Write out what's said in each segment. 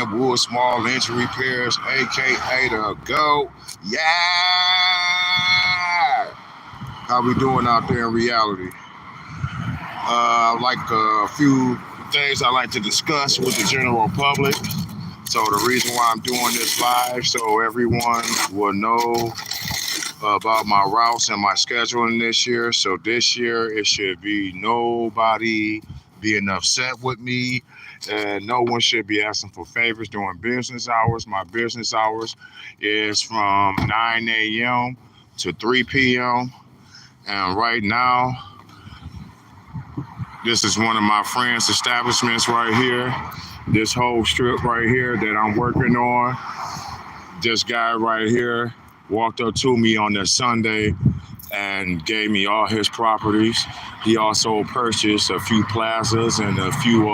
M, Wood Small Engine Repairs, aka the GOAT. Yeah! How we doing out there in reality? Like a few things I like to discuss with the general public. So the reason why I'm doing this live, so everyone will know about my routes and my scheduling this year. So this year it should be nobody being upset with me, and no one should be asking for favors during business hours. My business hours is from 9 a.m. to 3 p.m. And right now, this is one of my friends' establishments right here. This whole strip right here that I'm working on. This guy right here walked up to me on that Sunday and gave me all his properties. He also purchased a few plazas and a few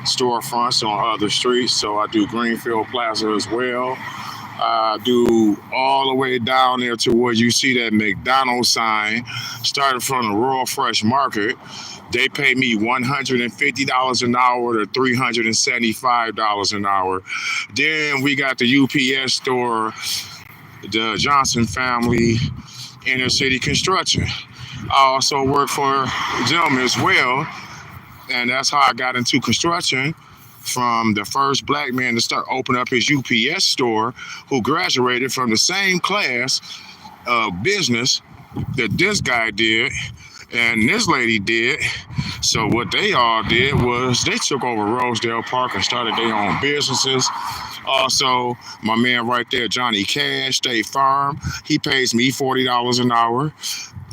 storefronts on other streets. So I do Greenfield Plaza as well. I do all the way down there to where you see that McDonald's sign, starting from the Rural Fresh Market. They pay me $150 an hour to $375 an hour. Then we got the UPS store, the Johnson family, inner city construction. I also work for them as well, and that's how I got into construction, from the first black man to start opening up his UPS store, who graduated from the same class of business that this guy did and this lady did. So what they all did was they took over Rosedale Park and started their own businesses. Also, my man right there, Johnny Cash, State Farm, he pays me $40 an hour.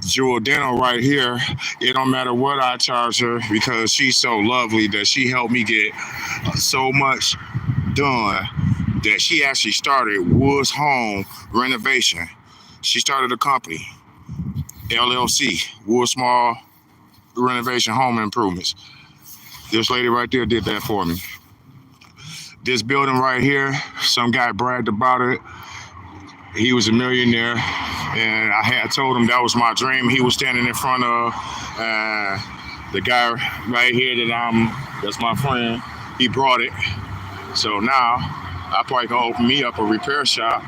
Jewel Dental right here, it don't matter what I charge her because she's so lovely that she helped me get so much done that she actually started Woods Home Renovation. She started a company, LLC, Wood Small Renovation Home Improvements. This lady right there did that for me. This building right here, some guy bragged about it. He was a millionaire, and I had told him that was my dream. He was standing in front of the guy right here that's my friend. He brought it. So now I probably can open me up a repair shop.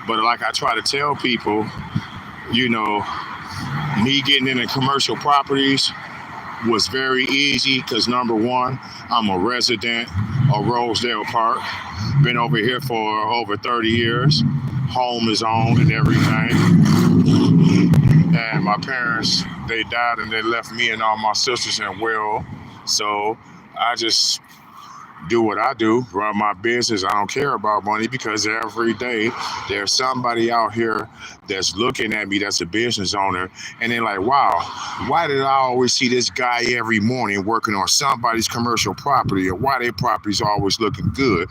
But like I try to tell people, you know, me getting into commercial properties was very easy because, number one, I'm a resident of Rosedale Park. Been over here for over 30 years. Home is owned and everything. And my parents, they died and they left me and all my sisters in will. So I just do what I do, run my business. I don't care about money because every day there's somebody out here that's looking at me that's a business owner, and they're like, wow, why did I always see this guy every morning working on somebody's commercial property, or why their property's always looking good?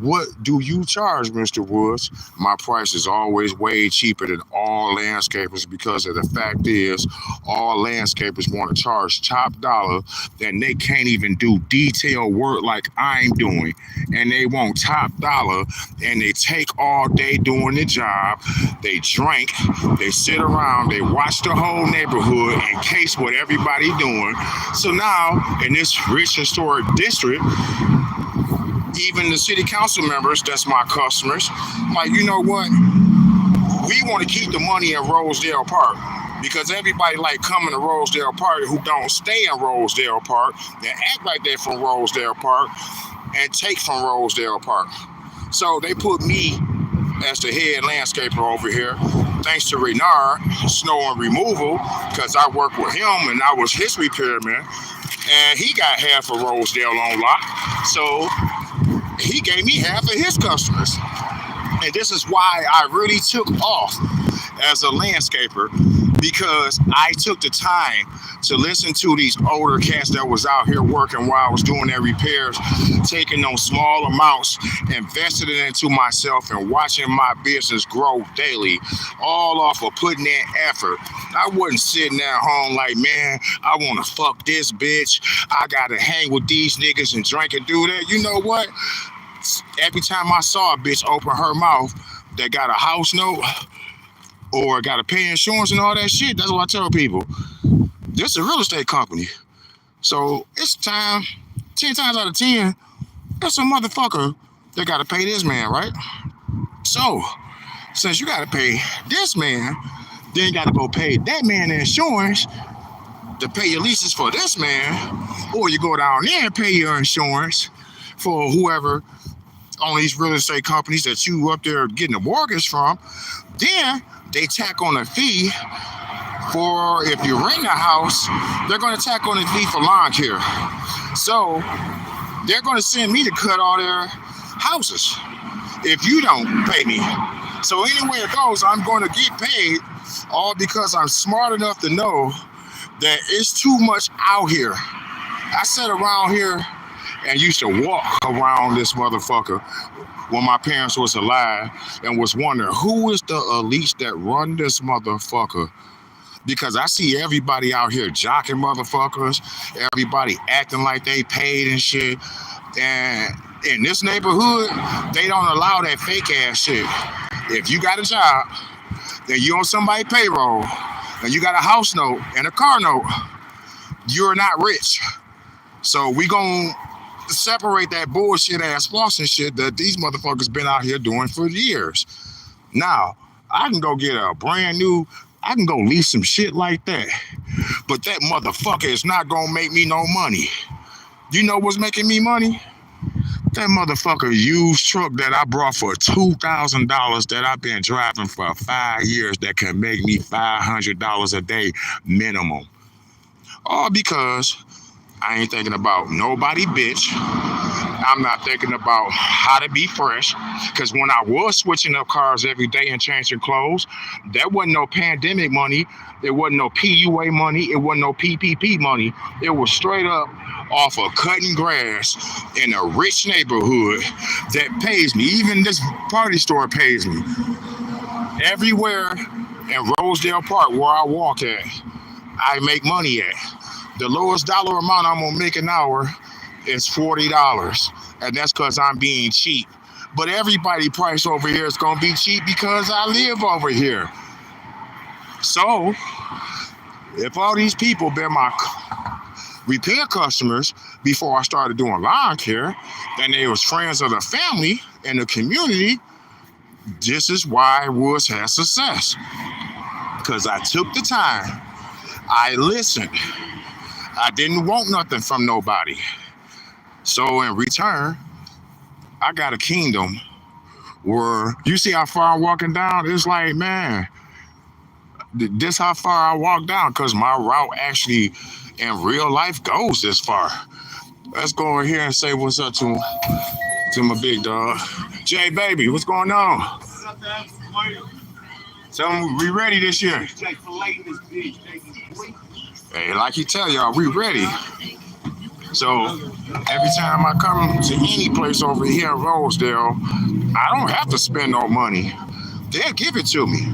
What do you charge, Mr. Woods? My price is always way cheaper than all landscapers because of the fact is all landscapers want to charge top dollar, and they can't even do detailed work like I'm doing, and they want top dollar, and they take all day doing the job. They drink, they sit around, they watch the whole neighborhood in case what everybody doing. So now in this rich historic district, even the city council members, that's my customers, like, you know what? We want to keep the money in Rosedale Park because everybody like coming to Rosedale Park who don't stay in Rosedale Park, they act like they're from Rosedale Park and take from Rosedale Park. So they put me as the head landscaper over here, thanks to Renard Snow and Removal, because I worked with him and I was his repairman, and he got half of Rosedale on lock. So he gave me half of his customers. And this is why I really took off as a landscaper, because I took the time to listen to these older cats that was out here working while I was doing their repairs, taking those small amounts, invested it into myself, and watching my business grow daily, all off of putting in effort. I wasn't sitting at home like, man, I want to fuck this bitch. I got to hang with these niggas and drink and do that. You know what? Every time I saw a bitch open her mouth that got a house note or got to pay insurance and all that shit, that's what I tell people. This is a real estate company. So it's time, 10 times out of 10, That's a motherfucker that got to pay this man, right? So, since you got to pay this man, then you got to go pay that man insurance to pay your leases for this man, or you go down there and pay your insurance for whoever on these real estate companies that you up there getting a mortgage from. Then they tack on a fee for if you rent a house, they're going to tack on a fee for lawn care. So they're going to send me to cut all their houses if you don't pay me. So anywhere it goes, I'm going to get paid, all because I'm smart enough to know that it's too much out here. I sat around here and used to walk around this motherfucker when my parents was alive and was wondering who is the elites that run this motherfucker. Because I see everybody out here jocking motherfuckers, everybody acting like they paid and shit. And in this neighborhood, they don't allow that fake ass shit. If you got a job, then you on somebody's payroll, and you got a house note and a car note, you're not rich. So we gonna separate that bullshit ass flossing shit that these motherfuckers been out here doing for years. Now, I can go get a brand new, I can go lease some shit like that, but that motherfucker is not gonna make me no money. You know what's making me money? That motherfucker used truck that I brought for $2,000 that I've been driving for 5 years that can make me $500 a day minimum. All because I ain't thinking about nobody, bitch. I'm not thinking about how to be fresh. Because when I was switching up cars every day and changing clothes, there wasn't no pandemic money. There wasn't no PUA money. It wasn't no PPP money. It was straight up off of cutting grass in a rich neighborhood that pays me. Even this party store pays me. Everywhere in Rosedale Park where I walk at, I make money at. The lowest dollar amount I'm gonna make an hour is $40, and that's because I'm being cheap. But everybody price over here is gonna be cheap because I live over here. So if all these people been my repair customers before I started doing lawn care, and they was friends of the family and the community, this is why Woods has success. Because I took the time, I listened, I didn't want nothing from nobody. So in return, I got a kingdom where you see how far I'm walking down. It's like, man, this how far I walk down, because my route actually in real life goes this far. Let's go over here and say what's up to my big dog. Jay, baby, what's going on? What's up, man? So we ready this year. Hey, like you tell y'all, we ready. So every time I come to any place over here in Rosedale, I don't have to spend no money. They'll give it to me.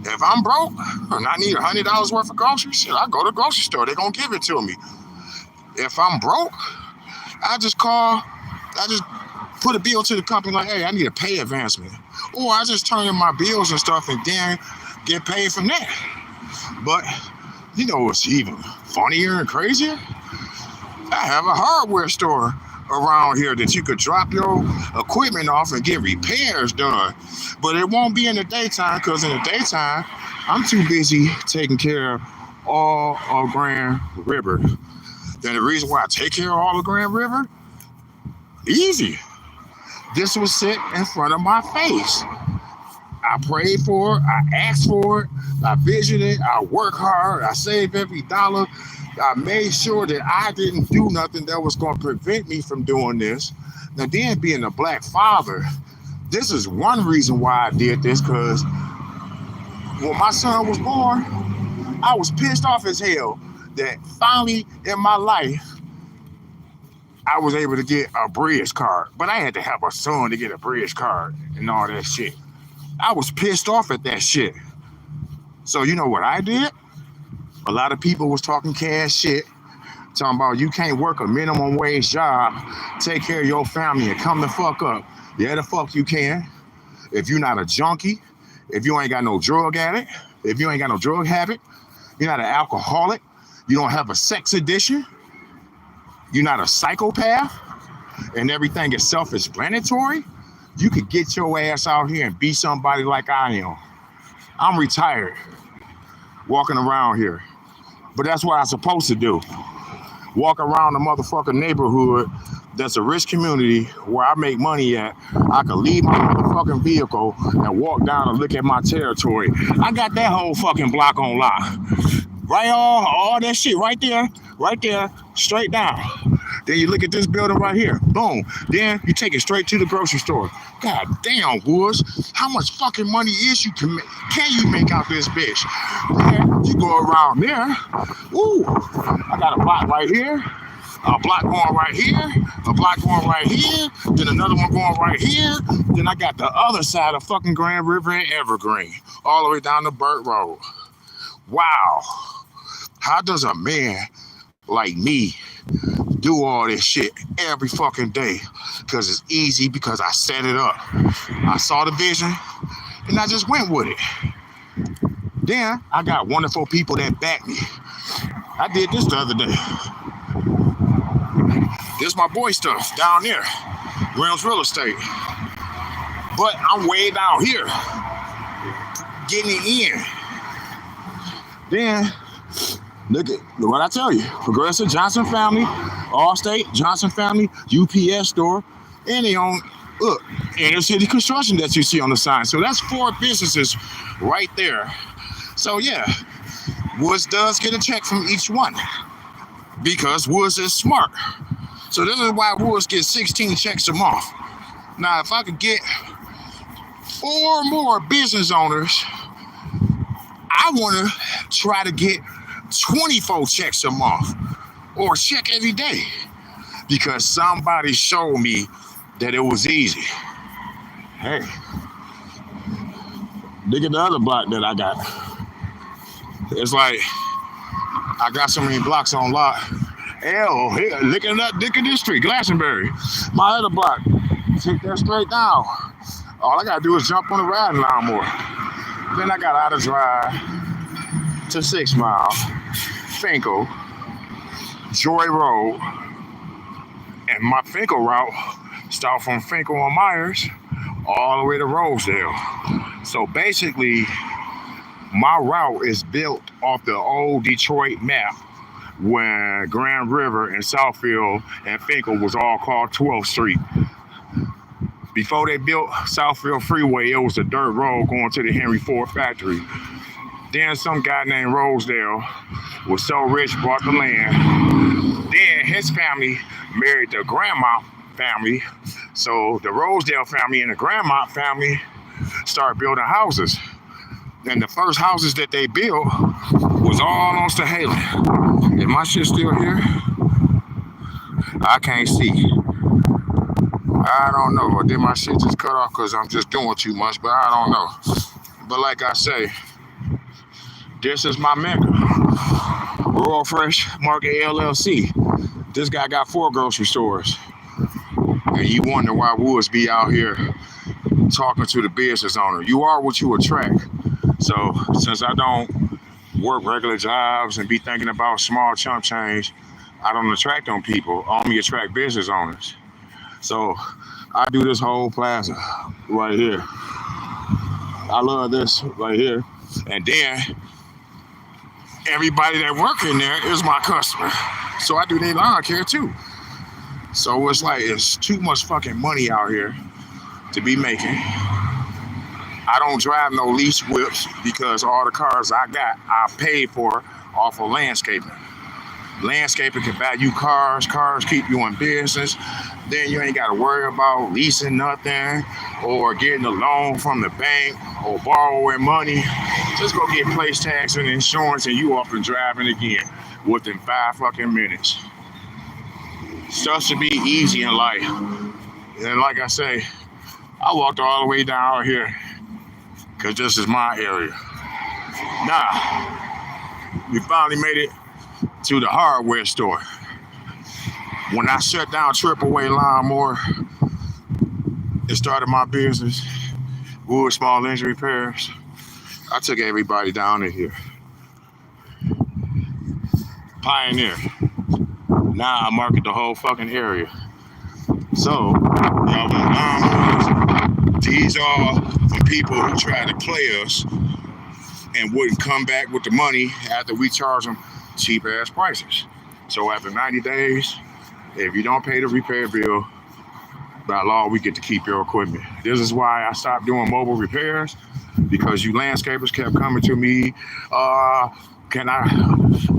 If I'm broke and I need $100 worth of groceries, I go to the grocery store. They're going to give it to me. If I'm broke, I just put a bill to the company like, hey, I need a pay advancement. Or I just turn in my bills and stuff and then get paid from that. But you know what's even funnier and crazier? I have a hardware store around here that you could drop your equipment off and get repairs done. But it won't be in the daytime, because in the daytime, I'm too busy taking care of all of Grand River. Then the reason why I take care of all of Grand River, easy. This was sit in front of my face. I prayed for it, I asked for it, I visioned it, I work hard, I saved every dollar. I made sure that I didn't do nothing that was going to prevent me from doing this. Now, then being a black father, this is one reason why I did this, because when my son was born, I was pissed off as hell that finally in my life, I was able to get a bridge card. But I had to have a son to get a bridge card and all that shit. I was pissed off at that shit. So you know what I did? A lot of people was talking cash shit, talking about you can't work a minimum wage job, take care of your family and come the fuck up. Yeah, the fuck you can. If you're not a junkie, if you ain't got no drug addict, if you ain't got no drug habit, you're not an alcoholic, you don't have a sex addiction, you're not a psychopath, and everything is self-explanatory, you could get your ass out here and be somebody like I am. I'm retired, walking around here. But that's what I'm supposed to do. Walk around the motherfucking neighborhood that's a rich community where I make money at. I could leave my motherfucking vehicle and walk down and look at my territory. I got that whole fucking block on lock. Right, all that shit right there, straight down. Then you look at this building right here, boom. Then you take it straight to the grocery store. God damn, Woods, how much fucking money can you make out this bitch? Then you go around there, ooh, I got a block right here, a block going right here, a block going right here, then another one going right here. Then I got the other side of fucking Grand River and Evergreen, all the way down to Burt Road. Wow. How does a man like me do all this shit every fucking day? Because it's easy, because I set it up. I saw the vision and I just went with it. Then I got wonderful people that back me. I did this the other day. This my boy stuff down there, Realms Real Estate. But I'm way down here, getting it in. Then look at what I tell you. Progressive, Johnson Family, Allstate, Johnson Family, UPS store, and they own, look, Inner City Construction that you see on the sign. So that's 4 businesses right there. So yeah, Woods does get a check from each one because Woods is smart. So this is why Woods gets 16 checks a month. Now, if I could get 4 more business owners, I want to try to get 24 checks a month or a check every day because somebody showed me that it was easy. Hey, look at the other block that I got. It's like I got so many blocks on lock. Hell, here, look at this street, Glastonbury. My other block, take that straight down. All I gotta do is jump on the riding lawnmower. Then I got out of drive to 6 Mile, Finkel, Joy Road, and my Finkel route starts from Finkel on Myers all the way to Rosedale. So basically, my route is built off the old Detroit map when Grand River and Southfield and Finkel was all called 12th Street. Before they built Southfield Freeway, it was a dirt road going to the Henry Ford factory. Then some guy named Rosedale was so rich, bought the land. Then his family married the Grandma family. So the Rosedale family and the Grandma family started building houses. And the first houses that they built was all on Stahaley. Is my shit still here? I can't see. I don't know. Did my shit just cut off because I'm just doing too much? But I don't know. But like I say, this is my mecca. Royal Fresh Market LLC. This guy got 4 grocery stores. And you wonder why Woods be out here talking to the business owner. You are what you attract. So since I don't work regular jobs and be thinking about small chump change, I don't attract them people. I only attract business owners. So I do this whole plaza right here. I love this right here. And then everybody that work in there is my customer. So I do their lawn care too. So it's like it's too much fucking money out here to be making. I don't drive no lease whips because all the cars I got, I paid for off of landscaping. Landscaping can buy you cars. Cars keep you in business. Then you ain't got to worry about leasing nothing or getting a loan from the bank or borrowing money. Just go get place tax and insurance and you up and driving again within 5 fucking minutes. Stuff should be easy in life. And like I say, I walked all the way down here because this is my area. Now, we finally made it to the hardware store. When I shut down AAA Lawnmower and started my business, Wood Small Engine Repairs, I took everybody down in here. Pioneer. Now I market the whole fucking area. So, y'all want lawnmowers? These are from people who try to play us and wouldn't come back with the money after we charge them cheap ass prices. So after 90 days, if you don't pay the repair bill, by law, we get to keep your equipment. This is why I stopped doing mobile repairs, because you landscapers kept coming to me, can I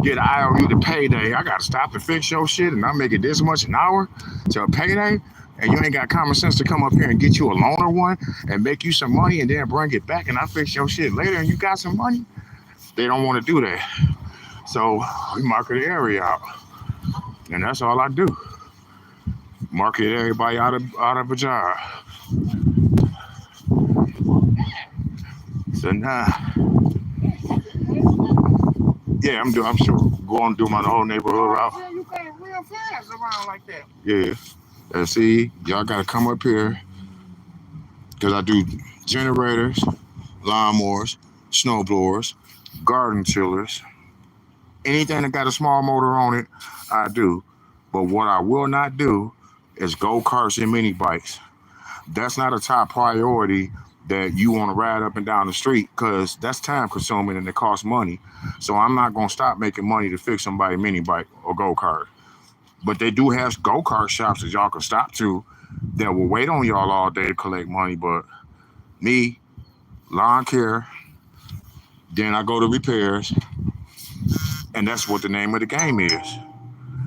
get an IOU to payday? I got to stop to fix your shit and I'm making this much an hour to a payday? And you ain't got common sense to come up here and get you a loaner one and make you some money and then bring it back and I fix your shit later and you got some money? They don't want to do that. So we market the area out. And that's all I do. Market everybody out of a job. So now, yeah, I'm sure going to do my whole neighborhood route. Yeah, you got real fast around like that. Yeah. And see, y'all got to come up here because I do generators, lawnmowers, snow blowers, garden tillers, anything that got a small motor on it, I do. But what I will not do is go-karts and mini bikes. That's not a top priority that you want to ride up and down the street because that's time consuming and it costs money. So I'm not going to stop making money to fix somebody mini bike or go-kart. But they do have go-kart shops that y'all can stop to that will wait on y'all all day to collect money. But me, lawn care, then I go to repairs, and that's what the name of the game is.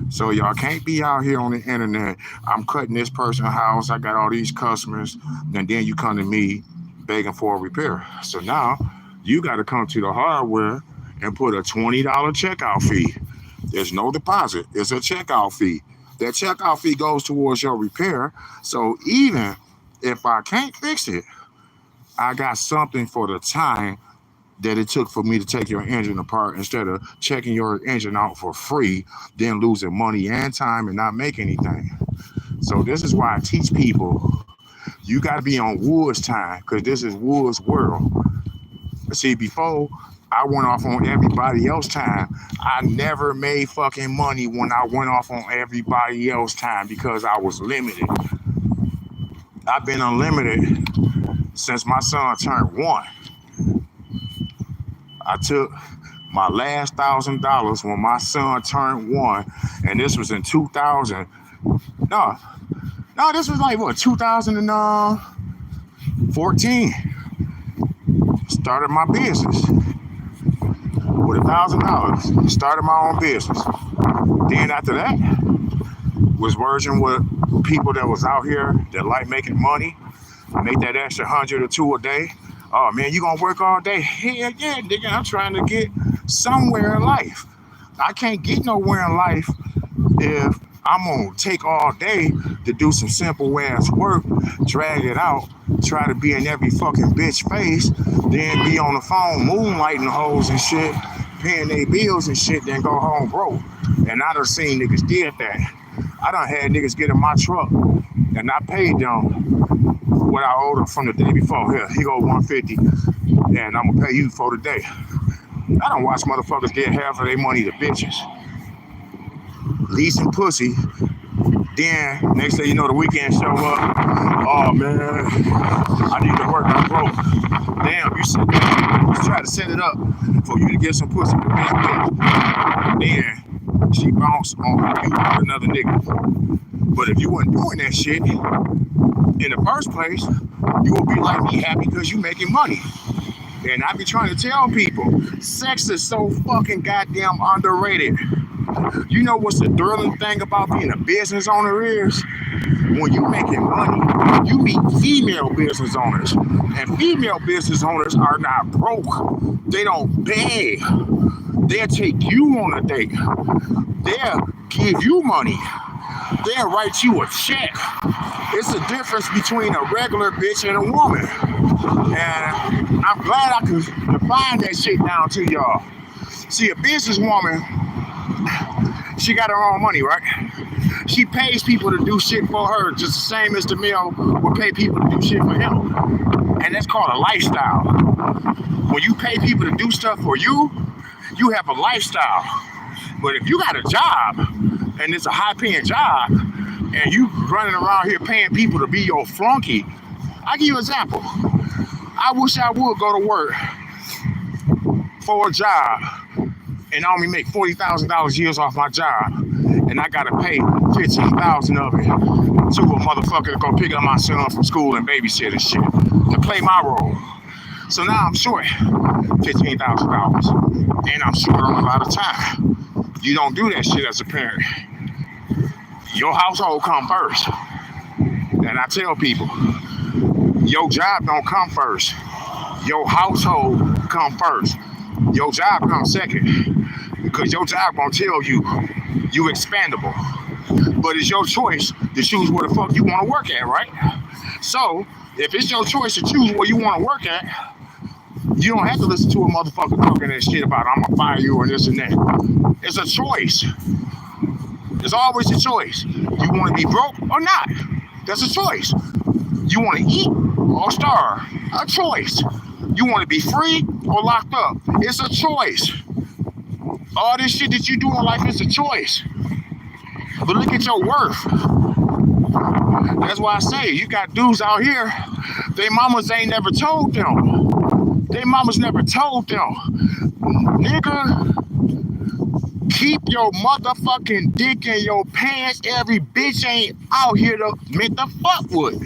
So y'all can't be out here on the internet. I'm cutting this person's house. I got all these customers. And then you come to me begging for a repair. So now you got to come to the hardware and put a $20 checkout fee. There's no deposit. It's a checkout fee. That checkout fee goes towards your repair. So even if I can't fix it, I got something for the time that it took for me to take your engine apart instead of checking your engine out for free, then losing money and time and not make anything. So this is why I teach people, you got to be on Wood's time because this is Wood's world. See, before I went off on everybody else's time, I never made fucking money when I went off on everybody else's time because I was limited. I've been unlimited since my son turned 1. I took my last $1,000 when my son turned 1, and this was in 2000. No, this was like what, 2014. Started my business with $1,000. Started my own business. Then after that, was working with people that was out here that like making money. Make that extra 100 or 2 a day. Oh man, you gonna work all day? Hell yeah, nigga, I'm trying to get somewhere in life. I can't get nowhere in life if I'm gonna take all day to do some simple ass work, drag it out, try to be in every fucking bitch face, then be on the phone moonlighting hoes and shit, paying their bills and shit, then go home broke. And I done seen niggas did that. I done had niggas get in my truck and I paid them what I owed them from the day before. Here, he go 150, and I'm gonna pay you for the day. I don't watch motherfuckers get half of their money to bitches, leasing pussy. Then next thing you know, the weekend show up. Oh man, I need to work. I'm broke. Damn, you try to set it up for you to get some pussy with this bitch. Then she bounce on you with another nigga. But if you wasn't doing that shit in the first place, you will be like me, happy because you making money. And I be trying to tell people, sex is so fucking goddamn underrated. You know what's the thrilling thing about being a business owner is? When you making money, you meet female business owners. And female business owners are not broke. They don't beg. They'll take you on a date. They'll give you money. They'll write you a check. It's a difference between a regular bitch and a woman. And I'm glad I could define that shit down to y'all. See, a businesswoman, she got her own money, right? She pays people to do shit for her just the same as the male will pay people to do shit for him. And that's called a lifestyle. When you pay people to do stuff for you, you have a lifestyle. But if you got a job, and it's a high-paying job, and you running around here paying people to be your flunky. I give you an example. I wish I would go to work for a job and only make $40,000 years off my job, and I gotta pay $15,000 of it to a motherfucker to go pick up my son from school and babysit and shit to play my role. So now I'm short $15,000, and I'm short on a lot of time. You don't do that shit as a parent. Your household come first, and I tell people, your job don't come first. Your household come first. Your job comes second, because your job gonna tell you expandable. But it's your choice to choose where the fuck you want to work at, right? So if it's your choice to choose where you want to work at, you don't have to listen to a motherfucker talking that shit about I'm gonna fire you or this and that. It's a choice. It's always a choice. You want to be broke or not? That's a choice. You want to eat or starve? A choice. You want to be free or locked up? It's a choice. All this shit that you do in life is a choice. But look at your worth. That's why I say you got dudes out here, their mamas ain't never told them. Their mamas never told them. Nigga, keep your motherfucking dick in your pants. Every bitch ain't out here to meant to fuck with.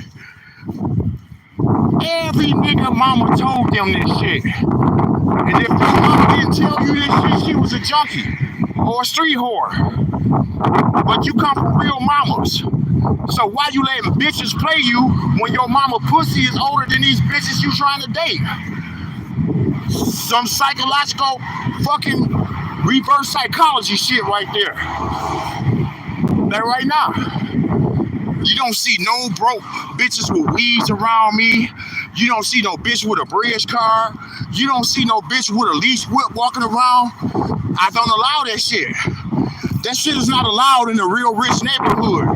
Every nigga mama told them this shit. And if your mama didn't tell you this shit, she was a junkie or a street whore. But you come from real mamas. So why you letting bitches play you when your mama pussy is older than these bitches you trying to date? Some psychological fucking reverse psychology shit right there. Like right now. You don't see no broke bitches with weeds around me. You don't see no bitch with a bridge car. You don't see no bitch with a leash whip walking around. I don't allow that shit. That shit is not allowed in a real rich neighborhood.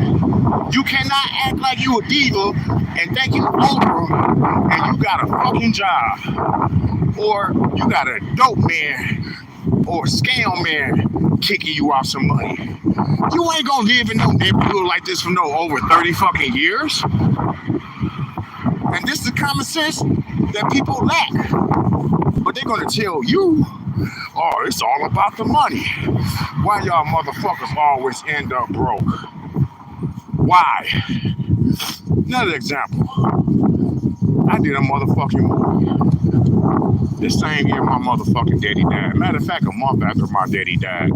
You cannot act like you a diva and think you Oprah and you got a fucking job. Or you got a dope man or scam man kicking you off some money. You ain't gonna live in no neighborhood like this for no over 30 fucking years. And this is the common sense that people lack. But they're gonna tell you, oh, it's all about the money. Why y'all motherfuckers always end up broke? Why? Another example. I did a motherfucking movie. This same year my motherfucking daddy died. Matter of fact, a month after my daddy died,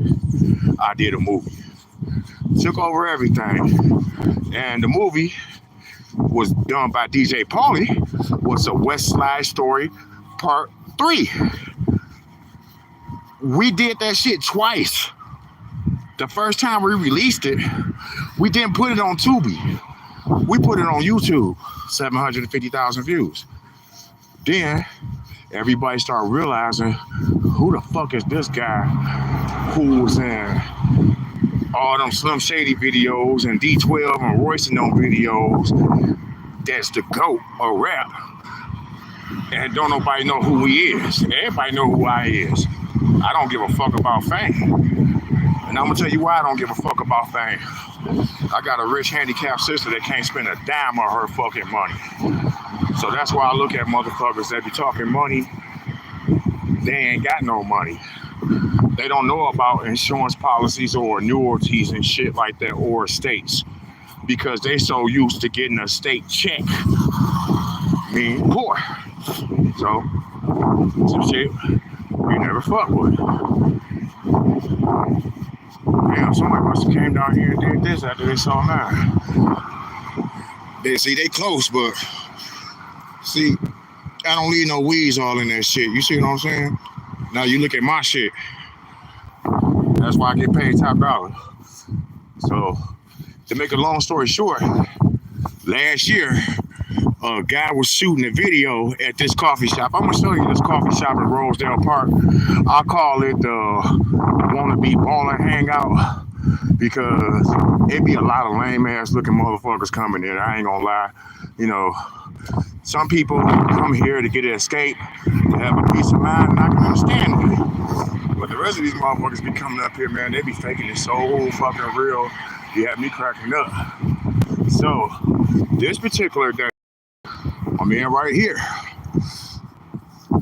I did a movie. Took over everything. And the movie was done by DJ Pauly. Was a West Side Story Part 3. We did that shit twice. The first time we released it, we didn't put it on Tubi. We put it on YouTube, 750,000 views. Then everybody started realizing, who the fuck is this guy who was in all them Slim Shady videos and D12 and Royce and them videos? That's the GOAT of rap. And don't nobody know who he is. Everybody know who I is. I don't give a fuck about fame. And I'm gonna tell you why I don't give a fuck about fame. I got a rich handicapped sister that can't spend a dime on her fucking money. So that's why I look at motherfuckers that be talking money. They ain't got no money. They don't know about insurance policies or annuities and shit like that, or estates, because they so used to getting a state check being poor. So some shit you never fuck with. Damn, somebody must have came down here and did this after they saw mine. They close, but see, I don't leave no weeds all in that shit. You see what I'm saying? Now you look at my shit. That's why I get paid top dollar. So, to make a long story short, last year, a guy was shooting a video at this coffee shop. I'm gonna show you this coffee shop in Rosedale Park. I call it the wannabe baller hangout because it be a lot of lame ass looking motherfuckers coming in. I ain't gonna lie. You know, some people come here to get an escape, to have a peace of mind, and I can understand it. But the rest of these motherfuckers be coming up here, man, they be faking it so fucking real. You have me cracking up. So this particular day, my man right here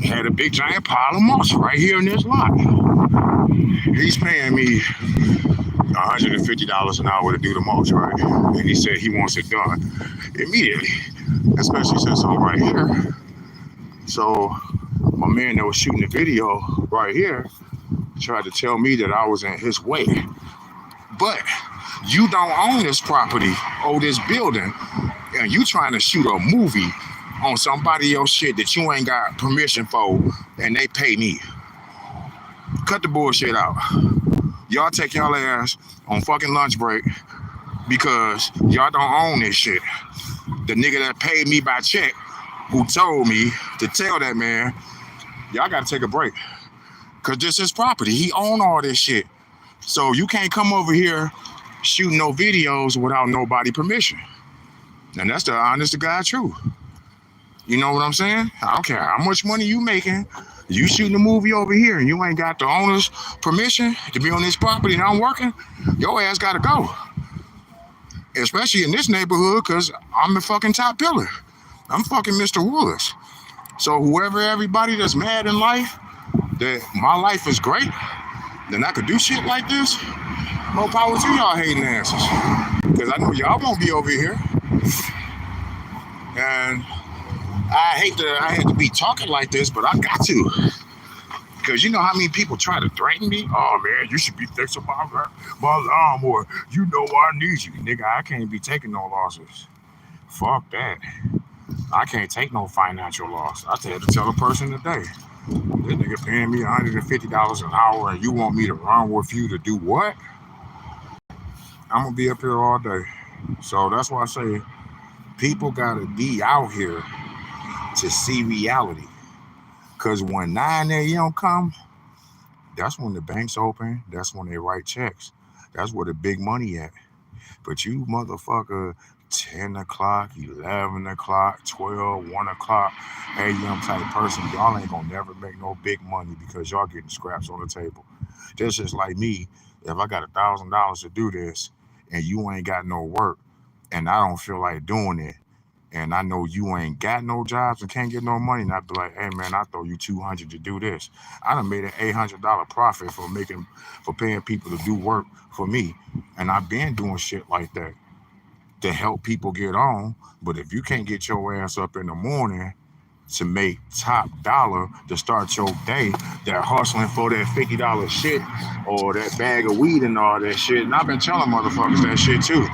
had a big giant pile of mulch right here in this lot. He's paying me $150 an hour to do the mulch, right? And he said he wants it done immediately, especially since I'm right here. So my man that was shooting the video right here tried to tell me that I was in his way. But you don't own this property or this building, and you trying to shoot a movie on somebody else's shit that you ain't got permission for, and they pay me. Cut the bullshit out. Y'all take y'all ass on fucking lunch break because y'all don't own this shit. The nigga that paid me by check, who told me to tell that man, y'all gotta take a break. Cause this is property. He own all this shit. So you can't come over here shooting no videos without nobody permission. And that's the honest to God truth. You know what I'm saying? I don't care how much money you making. You shooting a movie over here and you ain't got the owner's permission to be on this property and I'm working, your ass gotta go. Especially in this neighborhood, cause I'm the fucking top pillar. I'm fucking Mr. Woods. So whoever, everybody that's mad in life, that my life is great, then I could do shit like this, more power to y'all hating asses. Cause I know y'all won't be over here. And I hate to be talking like this, but I got to. Cause you know how many people try to threaten me? Oh man, you should be fixing my lawnmower. You know I need you. Nigga, I can't be taking no losses. Fuck that. I can't take no financial loss. I had to tell a person today. This nigga paying me $150 an hour and you want me to run with you to do what? I'm gonna be up here all day. So that's why I say people gotta be out here to see reality. Cause when 9 a.m. come, that's when the banks open. That's when they write checks. That's where the big money at. But you motherfucker, 10 o'clock, 11 o'clock, 12, 1 o'clock, a.m. type person, y'all ain't gonna never make no big money because y'all getting scraps on the table. That's just like me. If I got $1,000 to do this and you ain't got no work and I don't feel like doing it, and I know you ain't got no jobs and can't get no money, and I'd be like, hey man, I throw you $200 to do this. I done made an $800 profit for paying people to do work for me. And I've been doing shit like that to help people get on. But if you can't get your ass up in the morning to make top dollar to start your day, that hustling for that $50 shit or that bag of weed and all that shit, and I've been telling motherfuckers that shit too.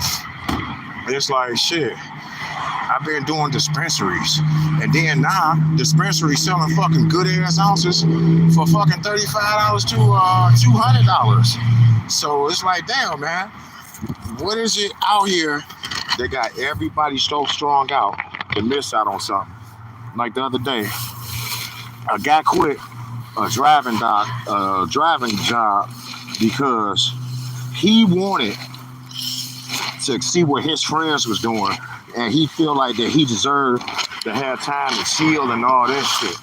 It's like shit. I've been doing dispensaries, and then now dispensaries selling fucking good ass ounces for fucking $35 to $200. So it's like, damn, man, what is it out here that got everybody so strung out to miss out on something? Like the other day, a guy quit a driving job because he wanted to see what his friends was doing. And he feel like that he deserved to have time to chill and all that shit.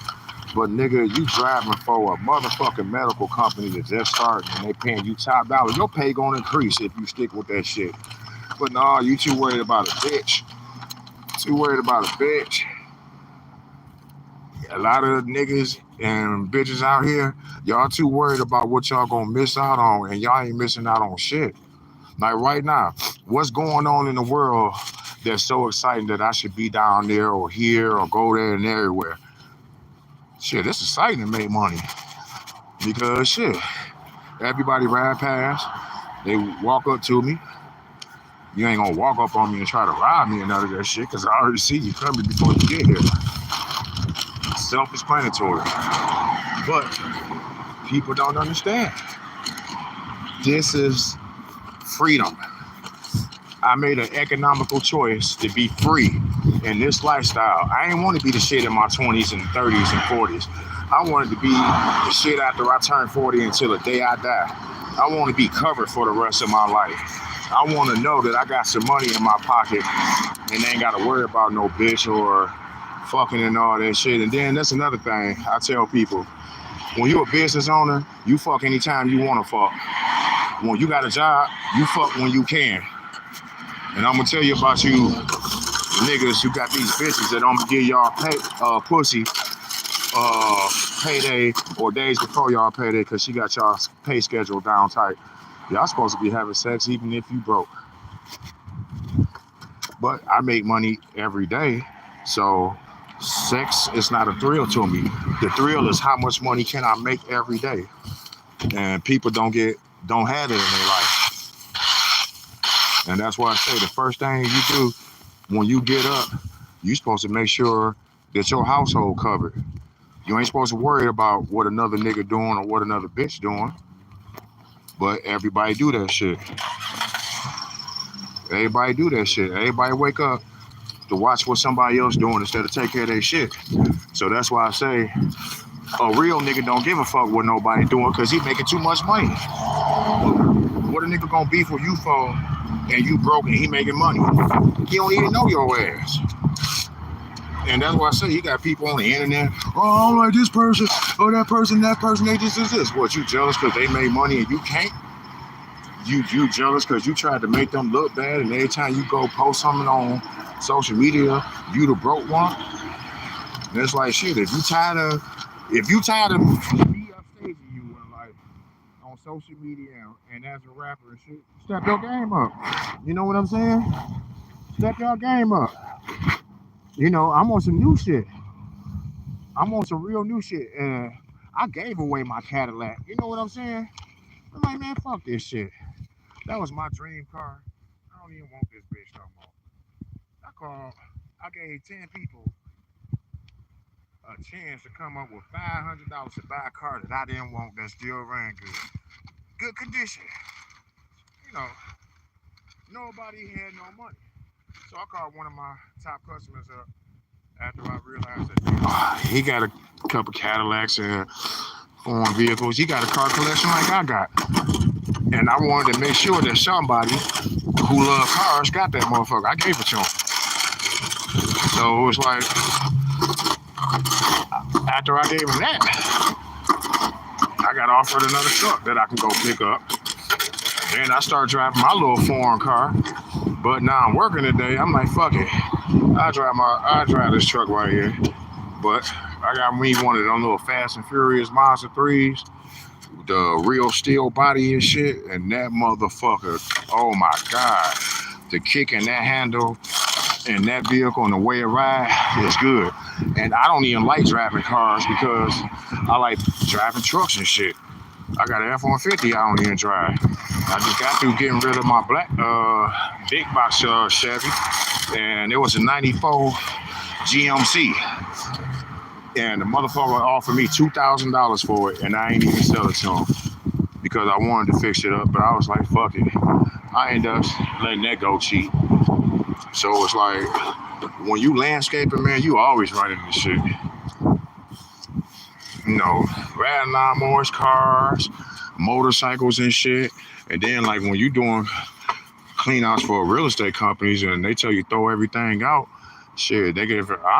But nigga, you driving for a motherfucking medical company that just started and they paying you top dollar. Your pay gonna increase if you stick with that shit. But nah, you too worried about a bitch. Too worried about a bitch. A lot of niggas and bitches out here, y'all too worried about what y'all gonna miss out on, and y'all ain't missing out on shit. Like right now, what's going on in the world that's so exciting that I should be down there or here or go there and everywhere? Shit, it's exciting to make money because shit, everybody ride past, they walk up to me. You ain't gonna walk up on me and try to rob me and none of that shit because I already see you coming before you get here. Self-explanatory. But people don't understand. This is freedom. I made an economical choice to be free in this lifestyle. I ain't want to be the shit in my 20s and 30s and 40s. I wanted to be the shit after I turn 40 until the day I die. I want to be covered for the rest of my life. I want to know that I got some money in my pocket and ain't got to worry about no bitch or fucking and all that shit. And then that's another thing I tell people. When you're a business owner, you fuck anytime you want to fuck. When you got a job, you fuck when you can. And I'm gonna tell you about you niggas who got these bitches that don't give y'all pussy payday or days before y'all payday because she got y'all pay schedule down tight. Y'all supposed to be having sex even if you broke. But I make money every day, so sex is not a thrill to me. The thrill is how much money can I make every day. And people don't have it in their life. And that's why I say the first thing you do when you get up, you're supposed to make sure that your household covered. You ain't supposed to worry about what another nigga doing or what another bitch doing. But everybody do that shit. Everybody do that shit. Everybody wake up to watch what somebody else doing instead of take care of their shit. So that's why I say a real nigga don't give a fuck what nobody doing because he making too much money. What a nigga gonna beef with you for and you broke and he making money? He don't even know your ass. And that's why I say you got people on the internet, oh, I don't like this person, oh, that person, they just is this. What, you jealous because they made money and you can't? You jealous because you tried to make them look bad and every time you go post something on social media, you the broke one? And it's like, shit, if you tired of me upstaging you in life on social media and as a rapper and shit, step your game up. You know what I'm saying? Step your game up. You know, I'm on some new shit. I'm on some real new shit. And I gave away my Cadillac. You know what I'm saying? I'm like, man, fuck this shit. That was my dream car. I don't even want this bitch no more. I gave 10 people a chance to come up with $500 to buy a car that I didn't want that still ran good. Good condition. You know, nobody had no money. So I called one of my top customers up after I realized that he got a couple Cadillacs and foreign vehicles. He got a car collection like I got. And I wanted to make sure that somebody who loved cars got that motherfucker. I gave it to him. So it was like, after I gave him that, I got offered another truck that I can go pick up. Then I started driving my little foreign car. But now I'm working today. I'm like, fuck it. I drive this truck right here. But I got me one of them little Fast and Furious Mazda 3s. The real steel body and shit. And that motherfucker, oh my God. The kick in that handle and that vehicle and the way it rides is good. And I don't even like driving cars because I like driving trucks and shit. I got an F-150 I don't even drive. I just got through getting rid of my black big box Chevy, and it was a 94 GMC. And the motherfucker offered me $2,000 for it, and I ain't even sell it to him because I wanted to fix it up, but I was like, fuck it. I ended up letting that go cheap. So it's like, when you landscaping, man, you always running this shit. You know, riding lawnmowers, cars, motorcycles and shit. And then like when you doing clean outs for real estate companies and they tell you throw everything out, shit, I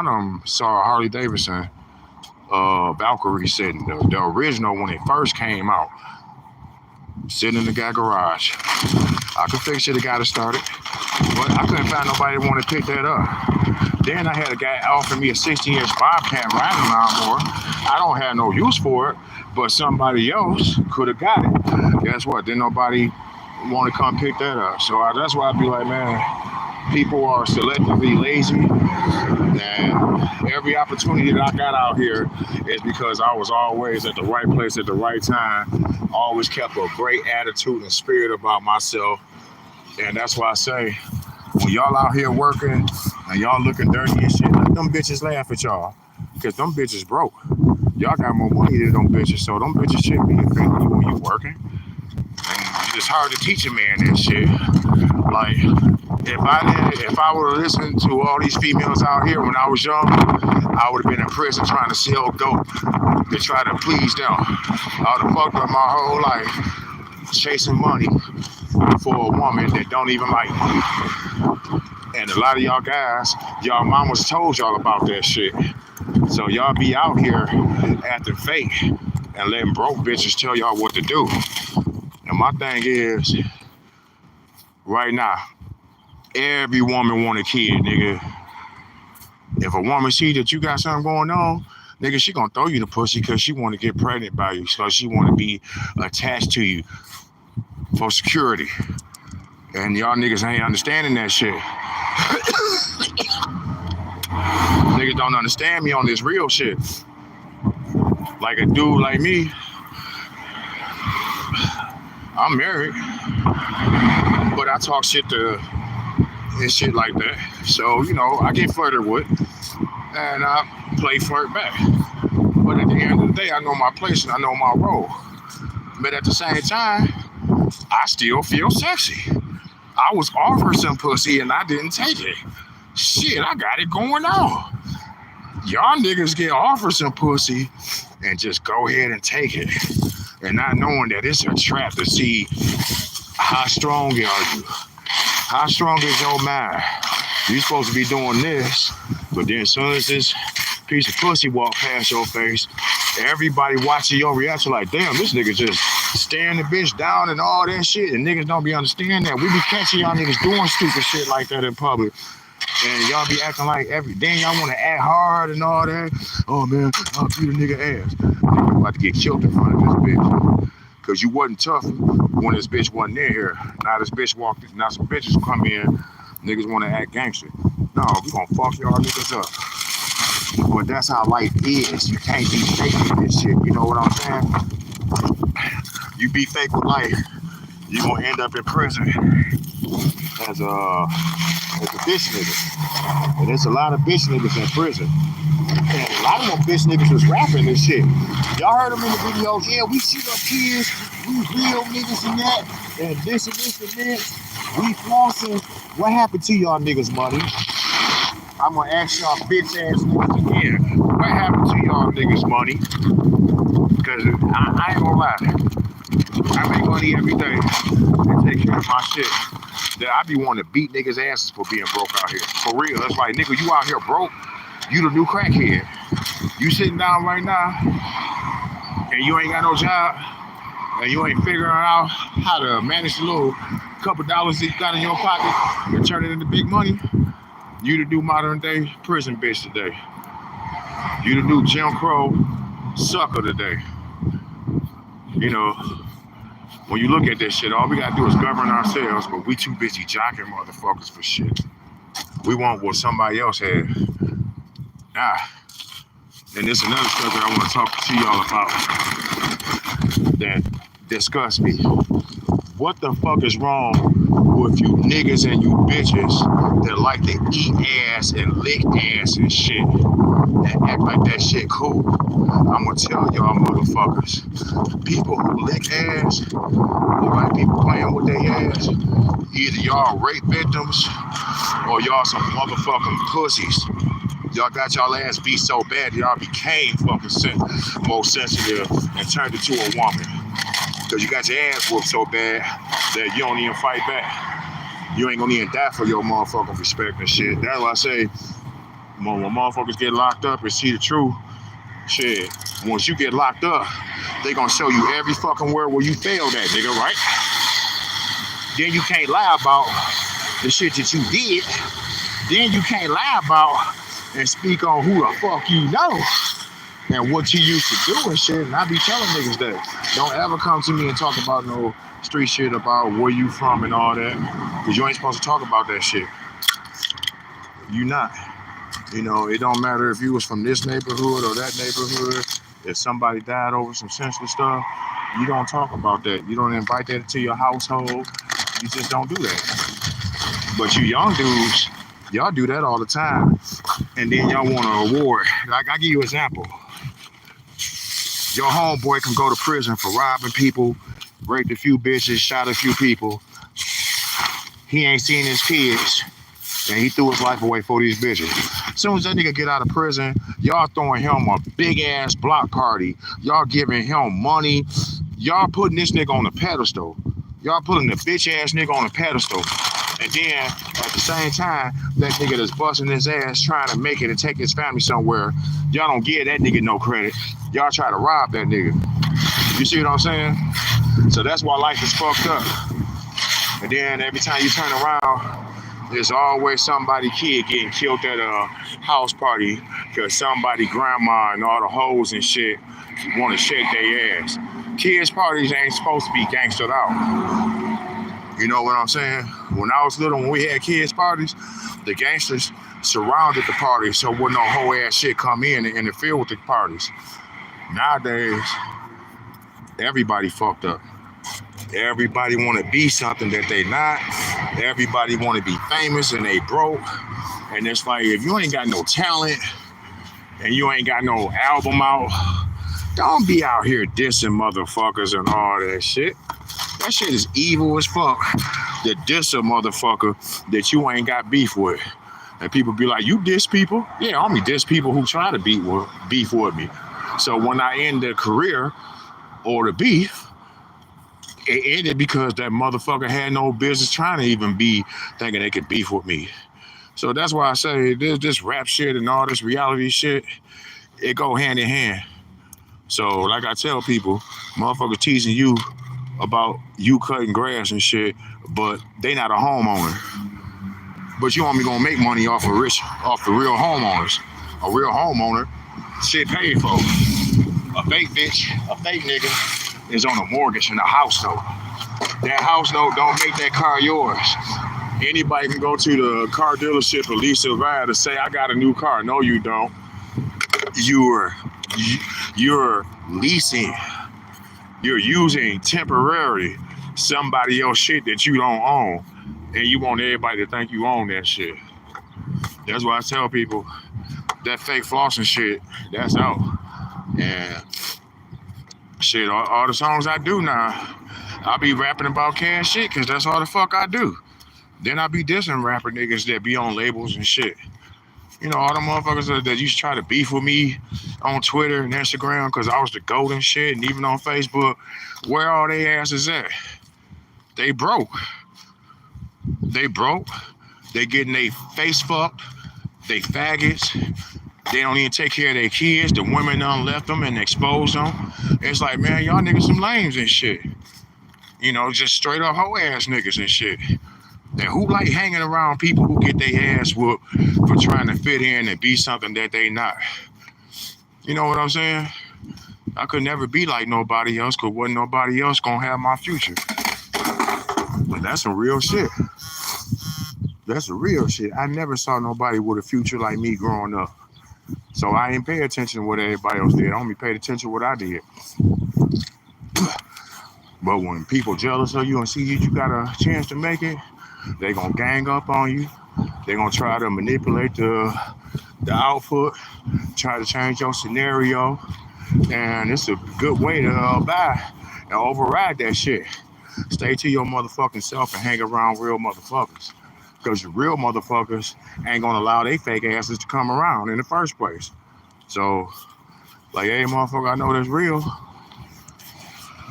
done saw a Harley Davidson Valkyrie sitting, the original when it first came out, sitting in the guy garage. I could fix it, the guy that started, but I couldn't find nobody that wanted to pick that up. Then I had a guy offer me a 60-inch Bobcat riding lawnmower. I don't have no use for it, but somebody else could have got it. Guess what? Didn't nobody want to come pick that up. So that's why I'd be like, man, people are selectively lazy. And every opportunity that I got out here is because I was always at the right place at the right time. Always kept a great attitude and spirit about myself. And that's why I say, when y'all out here working and y'all looking dirty and shit, let them bitches laugh at y'all. Because them bitches broke. Y'all got more money than them bitches, so them bitches shouldn't be offending you when you working. And it's hard to teach a man that shit. Like, if I would have listened to all these females out here when I was young, I would have been in prison trying to sell dope to try to please them. I would have fucked up my whole life chasing money for a woman that don't even like me. And a lot of y'all guys, y'all mamas told y'all about that shit. So y'all be out here acting fake and letting broke bitches tell y'all what to do. And my thing is, right now, Every woman want a kid, nigga. If a woman see that you got something going on, nigga, she gonna throw you the pussy because she want to get pregnant by you, because she want to be attached to you for security. And y'all niggas ain't understanding that shit. Niggas don't understand me on this real shit. Like a dude like me, I'm married, but I talk shit to and shit like that. So, you know, I get flirted with and I play flirt back. But at the end of the day, I know my place and I know my role. But at the same time, I still feel sexy. I was offered some pussy and I didn't take it. Shit, I got it going on. Y'all niggas get offered some pussy and just go ahead and take it. And not knowing that it's a trap to see how strong are you. How strong is your mind? You supposed to be doing this, but then as soon as this piece of pussy walk past your face, everybody watching your reaction like, damn, this nigga just staring the bitch down and all that shit. And niggas don't be understanding that. We be catching y'all niggas doing stupid shit like that in public. And y'all be acting like then y'all want to act hard and all that. Oh man, I'll beat a nigga ass. Nigga about to get killed in front of this bitch. Cause you wasn't tough when this bitch wasn't near here. Now this bitch walked in, now some bitches come in, niggas want to act gangster. No, we gonna fuck y'all niggas up. But that's how life is. You can't be fake with this shit. You know what I'm saying? You be fake with life, you gonna end up in prison as a bitch nigga. And there's a lot of bitch niggas in prison. And a lot of them bitch niggas was rapping this shit. Y'all heard them in the videos. Yeah, we shoot up kids. We real niggas and that. And this and this and this. We flossing. What happened to y'all niggas' money? I'm gonna ask y'all bitch ass niggas again. What happened to y'all niggas' money? Because I ain't gonna lie. I make money every day and take care of my shit. That I be wanting to beat niggas' asses for being broke out here. For real. It's like, nigga, you out here broke. You the new crackhead. You sitting down right now and you ain't got no job and you ain't figuring out how to manage the little couple dollars that you got in your pocket and turn it into big money. You the new modern day prison bitch today. You the new Jim Crow sucker today. You know, when you look at this shit, all we gotta do is govern ourselves, but we too busy jocking motherfuckers for shit. We want what somebody else had. And there's another stuff that I want to talk to y'all about that disgusts me. What the fuck is wrong with you niggas and you bitches that like to eat ass and lick ass and shit and act like that shit cool? I'm gonna tell y'all motherfuckers, people who lick ass, who like people playing with their ass, either y'all rape victims or y'all some motherfucking pussies. Y'all got y'all ass beat so bad y'all became fucking more sensitive and turned into a woman. Because you got your ass whooped so bad that you don't even fight back. You ain't gonna even die for your motherfucking respect and shit. That's why I say, when motherfuckers get locked up and see the truth, shit, once you get locked up, they gonna show you every fucking word where you failed at, nigga, right? Then you can't lie about the shit that you did. Then you can't lie about and speak on who the fuck you know and what you used to do and shit. And I be telling niggas that don't ever come to me and talk about no street shit about where you from and all that, because you ain't supposed to talk about that shit. You not. You know, it don't matter if you was from this neighborhood or that neighborhood. If somebody died over some sensitive stuff, you don't talk about that. You don't invite that into your household. You just don't do that. But you young dudes, y'all do that all the time. And then y'all want an award. Like, I give you an example. Your homeboy can go to prison for robbing people, raped a few bitches, shot a few people. He ain't seen his kids, and he threw his life away for these bitches. As soon as that nigga get out of prison, y'all throwing him a big-ass block party. Y'all giving him money. Y'all putting this nigga on a pedestal. Y'all putting the bitch-ass nigga on a pedestal. And then, at the same time, that nigga that's busting his ass trying to make it and take his family somewhere, y'all don't give that nigga no credit. Y'all try to rob that nigga. You see what I'm saying? So that's why life is fucked up. And then every time you turn around, There's always somebody kid getting killed at a house party because somebody grandma and all the hoes and shit want to shake their ass. Kids parties ain't supposed to be gangstered out. You know what I'm saying? When I was little, when we had kids parties, the gangsters surrounded the party so wouldn't no whole ass shit come in and interfere with the parties. Nowadays, everybody fucked up. Everybody want to be something that they not. Everybody want to be famous and they broke. And it's like, if you ain't got no talent and you ain't got no album out, don't be out here dissing motherfuckers and all that shit. That shit is evil as fuck. To diss a motherfucker that you ain't got beef with. And people be like, you diss people? Yeah, I only diss people who try to beef with me. So when I end the career or the beef, it ended because that motherfucker had no business trying to even be thinking they could beef with me. So that's why I say this rap shit and all this reality shit, it go hand in hand. So like I tell people, motherfuckers teasing you about you cutting grass and shit, but they not a homeowner. But you only gonna make money off the real homeowners. A real homeowner, shit paid for. A fake bitch, a fake nigga is on a mortgage in a house note. That house note don't make that car yours. Anybody can go to the car dealership and lease a ride to say, I got a new car. No, you don't. You're leasing. You're using temporarily somebody else's shit that you don't own. And you want everybody to think you own that shit. That's why I tell people that fake flossing shit, that's out. And shit, all the songs I do now, I be rapping about cash shit because that's all the fuck I do. Then I be dissing rapper niggas that be on labels and shit. You know, all the motherfuckers that used to try to beef with me on Twitter and Instagram because I was the GOAT and shit, and even on Facebook, where all they asses at? They broke. They broke. They getting their face fucked. They faggots. They don't even take care of their kids. The women done left them and exposed them. It's like, man, y'all niggas some lames and shit. You know, just straight up hoe ass niggas and shit. And who like hanging around people who get their ass whooped for trying to fit in and be something that they not? You know what I'm saying? I could never be like nobody else because wasn't nobody else gonna have my future. But that's some real shit. That's the real shit. I never saw nobody with a future like me growing up. So I ain't pay attention to what everybody else did. I only paid attention to what I did. But when people jealous of you and see you got a chance to make it, they gonna gang up on you. They gonna try to manipulate the output, try to change your scenario. And it's a good way to buy and override that shit. Stay to your motherfucking self and hang around real motherfuckers. Because the real motherfuckers ain't gonna allow they fake asses to come around in the first place. So, like, hey, motherfucker, I know that's real.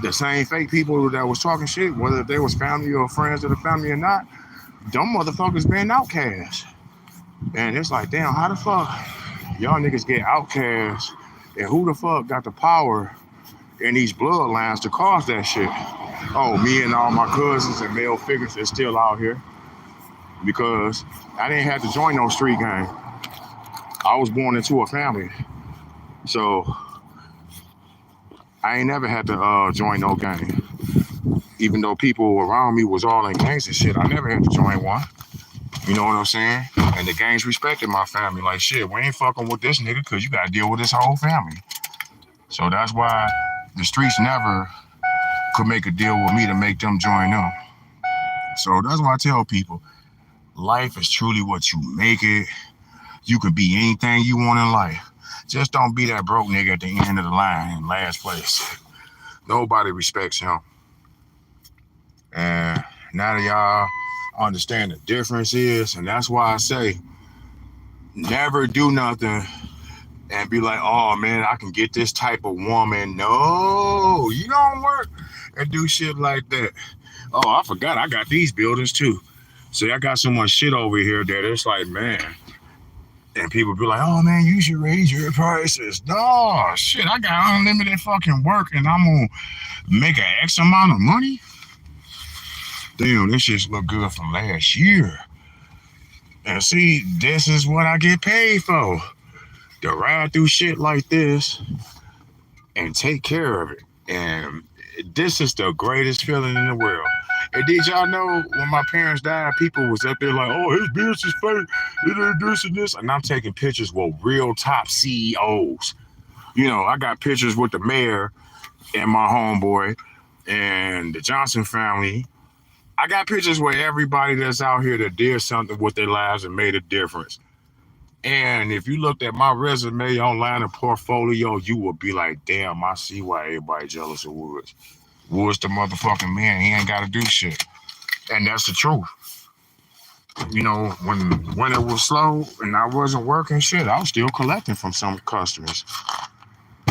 The same fake people that was talking shit, whether they was family or friends of the family or not, them motherfuckers been outcasts. And it's like, damn, how the fuck y'all niggas get outcasts? And who the fuck got the power in these bloodlines to cause that shit? Oh, me and all my cousins and male figures that's still out here. Because I didn't have to join no street gang. I was born into a family. So I ain't never had to join no gang. Even though people around me was all in gangs and shit, I never had to join one. You know what I'm saying? And the gangs respected my family. Like, shit, we ain't fucking with this nigga because you got to deal with this whole family. So that's why the streets never could make a deal with me to make them join them. So that's why I tell people, life is truly what you make it. You can be anything you want in life. Just don't be that broke nigga at the end of the line in last place. Nobody respects him. And now that y'all understand the difference is, and that's why I say, never do nothing and be like, oh man, I can get this type of woman. No, you don't work and do shit like that. Oh, I forgot I got these buildings too. So I got so much shit over here that it's like, man. And people be like, oh man, you should raise your prices. No, shit, I got unlimited fucking work and I'm gonna make an X amount of money? Damn, this shit look good from last year. And see, this is what I get paid for. To ride through shit like this and take care of it. And this is the greatest feeling in the world. And did y'all know when my parents died, people was up there like, oh, his business is fake, this and this. And I'm taking pictures with real top CEOs. You know, I got pictures with the mayor and my homeboy and the Johnson family. I got pictures with everybody that's out here that did something with their lives and made a difference. And if you looked at my resume online and portfolio, you would be like, damn, I see why everybody jealous of Woods. Woods the motherfucking man. He ain't got to do shit. And that's the truth. You know, when it was slow and I wasn't working shit, I was still collecting from some customers.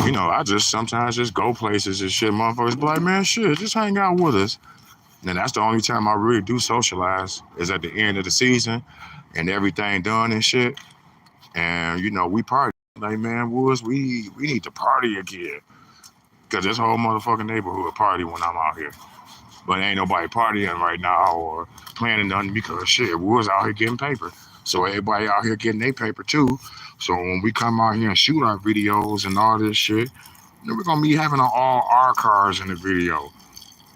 You know, I just sometimes just go places and shit. Motherfuckers be like, man, shit, just hang out with us. And that's the only time I really do socialize is at the end of the season and everything done and shit. And, you know, we party. Like, man, Woods, we need to party again. Because this whole motherfucking neighborhood party when I'm out here. But ain't nobody partying right now or planning nothing because, shit, Woods out here getting paper. So everybody out here getting their paper, too. So when we come out here and shoot our videos and all this shit, then we're going to be having all our cars in the video.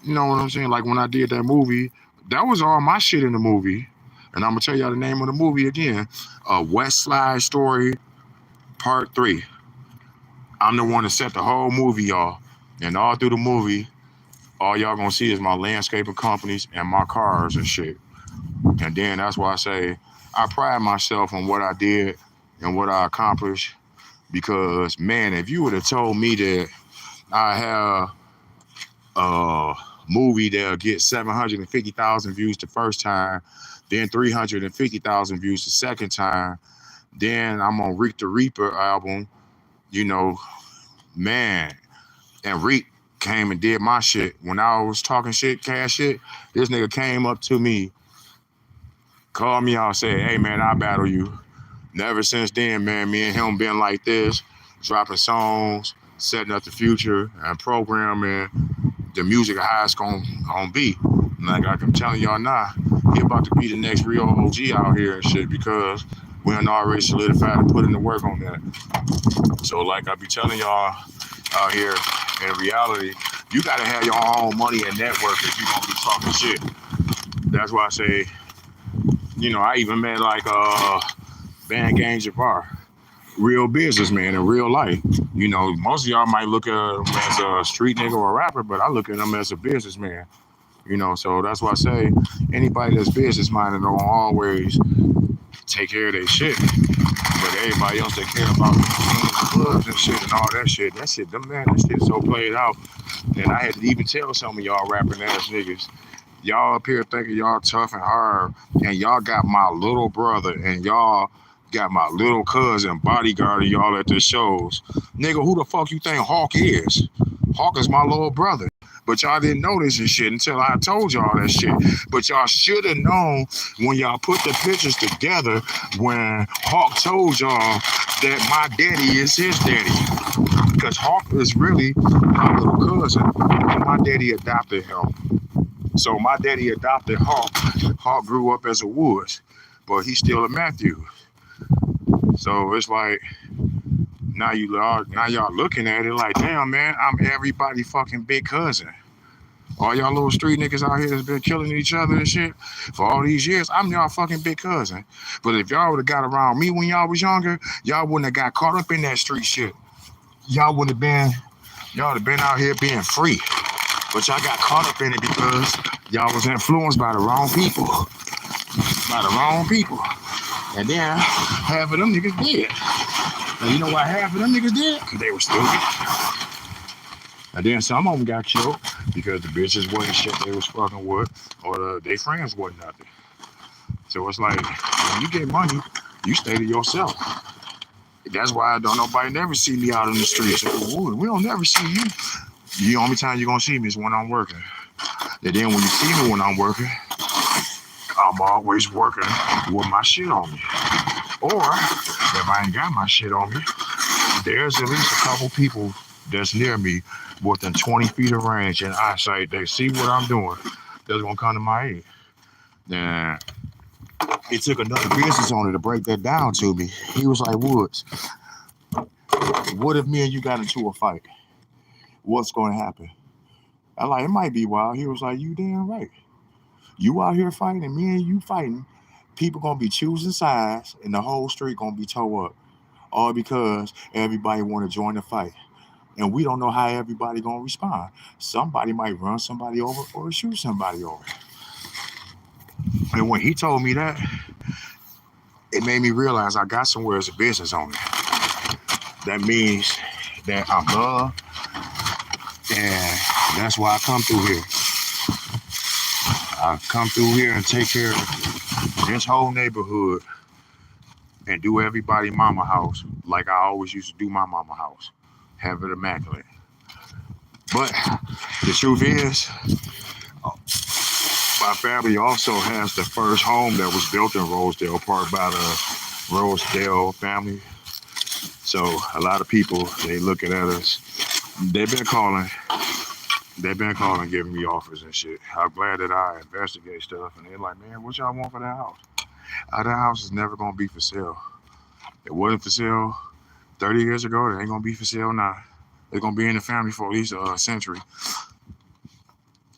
You know what I'm saying? Like when I did that movie, that was all my shit in the movie. And I'm going to tell y'all the name of the movie again. West Side Story Part 3. I'm the one that set the whole movie, y'all. And all through the movie, all y'all going to see is my landscaping companies and my cars and shit. And then that's why I say I pride myself on what I did and what I accomplished. Because, man, if you would have told me that I have a movie that'll get 750,000 views the first time, then 350,000 views the second time, then I'm on Reek the Reaper album, you know, man, and Reek came and did my shit. When I was talking shit, cash shit, this nigga came up to me, called me out, said, hey, man, I'll battle you. Never since then, man, me and him been like this, dropping songs, setting up the future, and programming the music of how it's gonna be. Like I'm telling y'all now, he about to be the next real OG out here and shit because we done already solidified and put in the work on that. So like I be telling y'all out here, in reality, you gotta have your own money and network if you gonna be talking shit. That's why I say, you know, I even met like Van Gang Jabbar, real businessman in real life. You know, most of y'all might look at him as a street nigga or a rapper, but I look at him as a businessman. You know, so that's why I say anybody that's business minded don't always take care of their shit. But everybody else that care about the clubs and shit and all that shit, that shit is so played out. And I had to even tell some of y'all rapping ass niggas, y'all up here thinking y'all tough and hard, and y'all got my little brother and y'all got my little cousin bodyguarding y'all at the shows. Nigga, who the fuck you think Hawk is? Hawk is my little brother. But y'all didn't know this and shit until I told y'all that shit. But y'all should have known when y'all put the pictures together when Hawk told y'all that my daddy is his daddy. Because Hawk is really my little cousin and my daddy adopted him. So my daddy adopted Hawk. Hawk grew up as a Woods, but he's still a Matthew. So it's like now y'all looking at it like, damn, man, I'm everybody fucking big cousin. All y'all little street niggas out here that's been killing each other and shit for all these years, I'm y'all fucking big cousin. But if y'all would have got around me when y'all was younger, y'all wouldn't have got caught up in that street shit. Y'all would have been out here being free. But y'all got caught up in it because y'all was influenced by the wrong people. And then half of them niggas dead. And you know why half of them niggas did? Because they were stupid. And then some of them got killed because the bitches wasn't shit they was fucking with, or their friends wasn't nothing. So it's like, when you get money, you stay to yourself. That's why don't nobody never see me out in the streets. We don't never see you. The only time you're gonna see me is when I'm working. And then when you see me when I'm working, I'm always working with my shit on me. Or if I ain't got my shit on me, there's at least a couple people that's near me within 20 feet of range and eyesight. They see what I'm doing. That's gonna come to my aid. Then it took another business owner to break that down to me. He was like, Woods, what if me and you got into a fight? What's going to happen? I'm like, it might be wild. He was like, you damn right. You out here fighting and me and you fighting. People going to be choosing sides and the whole street going to be towed up. All because everybody want to join the fight. And we don't know how everybody going to respond. Somebody might run somebody over or shoot somebody over. And when he told me that, it made me realize I got somewhere as a business owner. That means that I'm loved, and that's why I come through here. I come through here and take care of this whole neighborhood and do everybody mama house like I always used to do my mama house. Have it immaculate. But the truth is, my family also has the first home that was built in Rosedale Park by the Rosedale family. So a lot of people, they looking at us. They've been calling, giving me offers and shit. I'm glad that I investigate stuff. And they're like, man, what y'all want for that house? That house is never going to be for sale. It wasn't for sale 30 years ago. It ain't going to be for sale now. They're going to be in the family for at least a century.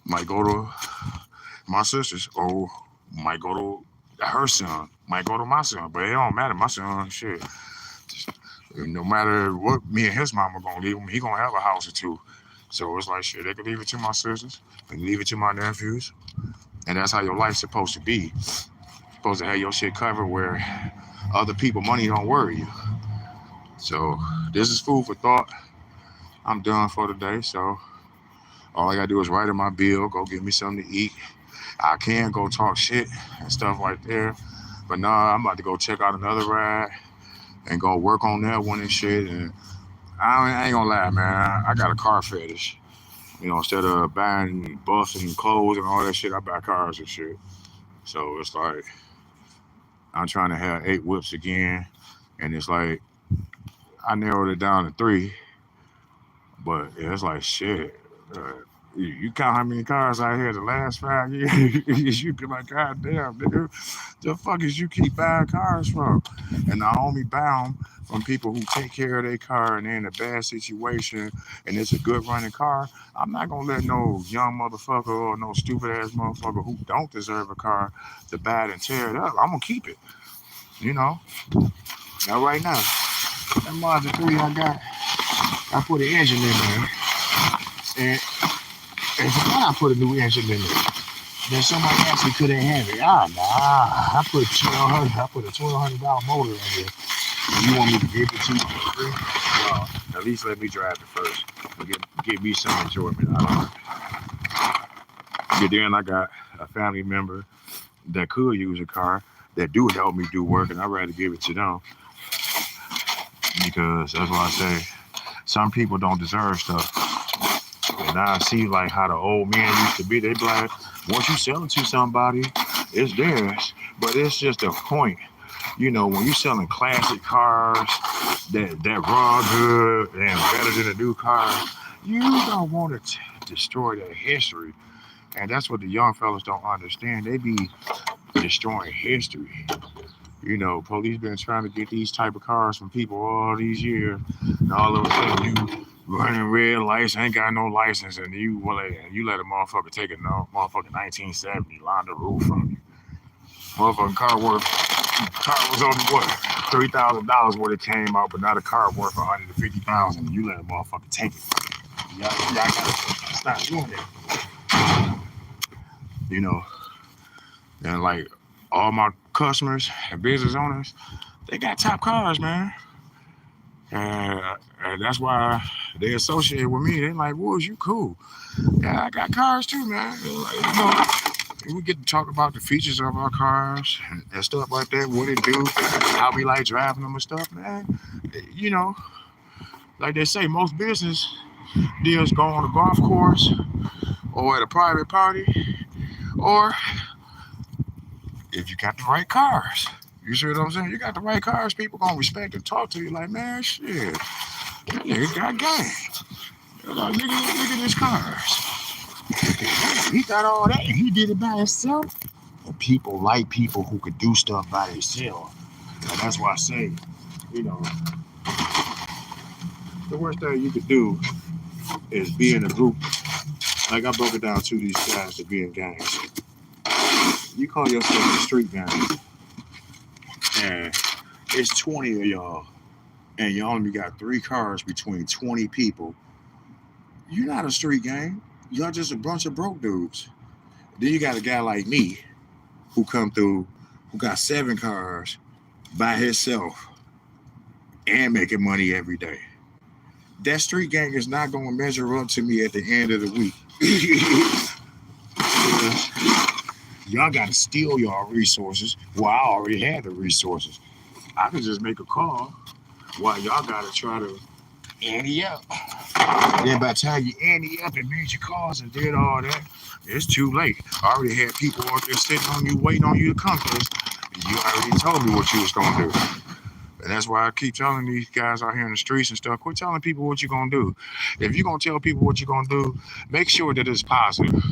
Might go to my sister's or might go to her son. Might go to my son. But it don't matter. My son, shit. No matter what me and his mama gonna leave him, he gonna have a house or two. So it's like shit, they can leave it to my sisters, they can leave it to my nephews. And that's how your life's supposed to be. You're supposed to have your shit covered where other people money don't worry you. So this is food for thought. I'm done for today. So all I gotta do is write in my bill, go get me something to eat. I can go talk shit and stuff like that. But nah, I'm about to go check out another ride and go work on that one and shit. And I ain't gonna lie, man. I got a car fetish. You know, instead of buying buffs and clothes and all that shit, I buy cars and shit. So it's like I'm trying to have 8 whips again, and it's like I narrowed it down to 3. But yeah, it's like shit. You count how many cars I had the last 5 years, you be like, God damn, dude, the fuck is you keep buying cars from? And I only buy them from people who take care of their car and they're in a bad situation and it's a good running car. I'm not gonna let no young motherfucker or no stupid ass motherfucker who don't deserve a car to buy it and tear it up. I'm gonna keep it. You know? Now right now, that Mazda 3 I put an engine in there. And why I put a new engine in there? Then somebody asked me, could they have it? Nah, I put $1,200. I put a $1,200 motor in there. You want me to give it to you for free? Well, at least let me drive it first. Give me some enjoyment out of it. And then I got a family member that could use a car that do help me do work, and I'd rather give it to them because that's what I say. Some people don't deserve stuff. And I see like how the old men used to be. They be like, once you sell it to somebody, it's theirs. But it's just a point. You know, when you're selling classic cars that run good and better than a new car, you don't want to destroy that history. And that's what the young fellas don't understand. They be destroying history. You know, police been trying to get these type of cars from people all these years, and all of a sudden you running red lights, ain't got no license, and you let a motherfucker take a motherfucking 1970 Honda roof from you. Motherfucking car was only what $3,000 when it came out, but now the car worth $150,000. You let a motherfucker take it. Y'all gotta stop doing that. You know, and like all my customers and business owners, they got top cars, man. And that's why they associate with me. They're like, Woods, you cool. Yeah, I got cars too, man. Like, you know, we get to talk about the features of our cars and stuff like that, what it do, how we like driving them and stuff, man. You know, like they say, most business deals go on a golf course or at a private party, or if you got the right cars. You see what I'm saying? You got the right cars, people gonna respect and talk to you like, man, shit, that nigga got game. Like, look at his cars. He got all that and he did it by himself. people like people who could do stuff by themselves. And that's why I say, you know, the worst thing you could do is be in a group. Like I broke it down to these guys to be in gangs. You call yourself a street gang, and it's 20 of y'all, and you only got 3 cars between 20 people. You're not a street gang. Y'all just a bunch of broke dudes. Then you got a guy like me who come through, who got 7 cars by himself and making money every day. That street gang is not going to measure up to me at the end of the week. Y'all got to steal y'all resources. Well, I already had the resources. I can just make a call while y'all got to try to ante up. Then by the time you ante up and made your calls and did all that, it's too late. I already had people out there sitting on you, waiting on you to come to us. You already told me what you was going to do. And that's why I keep telling these guys out here in the streets and stuff, quit telling people what you're going to do. If you're going to tell people what you're going to do, make sure that it's positive.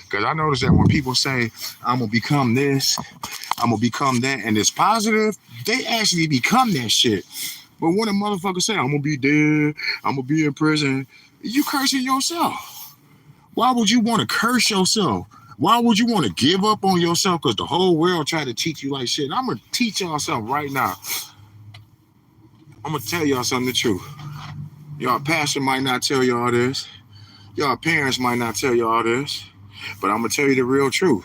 Because I notice that when people say, I'm going to become this, I'm going to become that, and it's positive, they actually become that shit. But when a motherfucker say, I'm going to be dead, I'm going to be in prison, you cursing yourself. Why would you want to curse yourself? Why would you want to give up on yourself? Because the whole world tried to teach you like shit. I'm going to teach y'all something right now. I'm going to tell y'all something the truth. Y'all pastor might not tell y'all this. Y'all parents might not tell y'all this. But I'm going to tell you the real truth.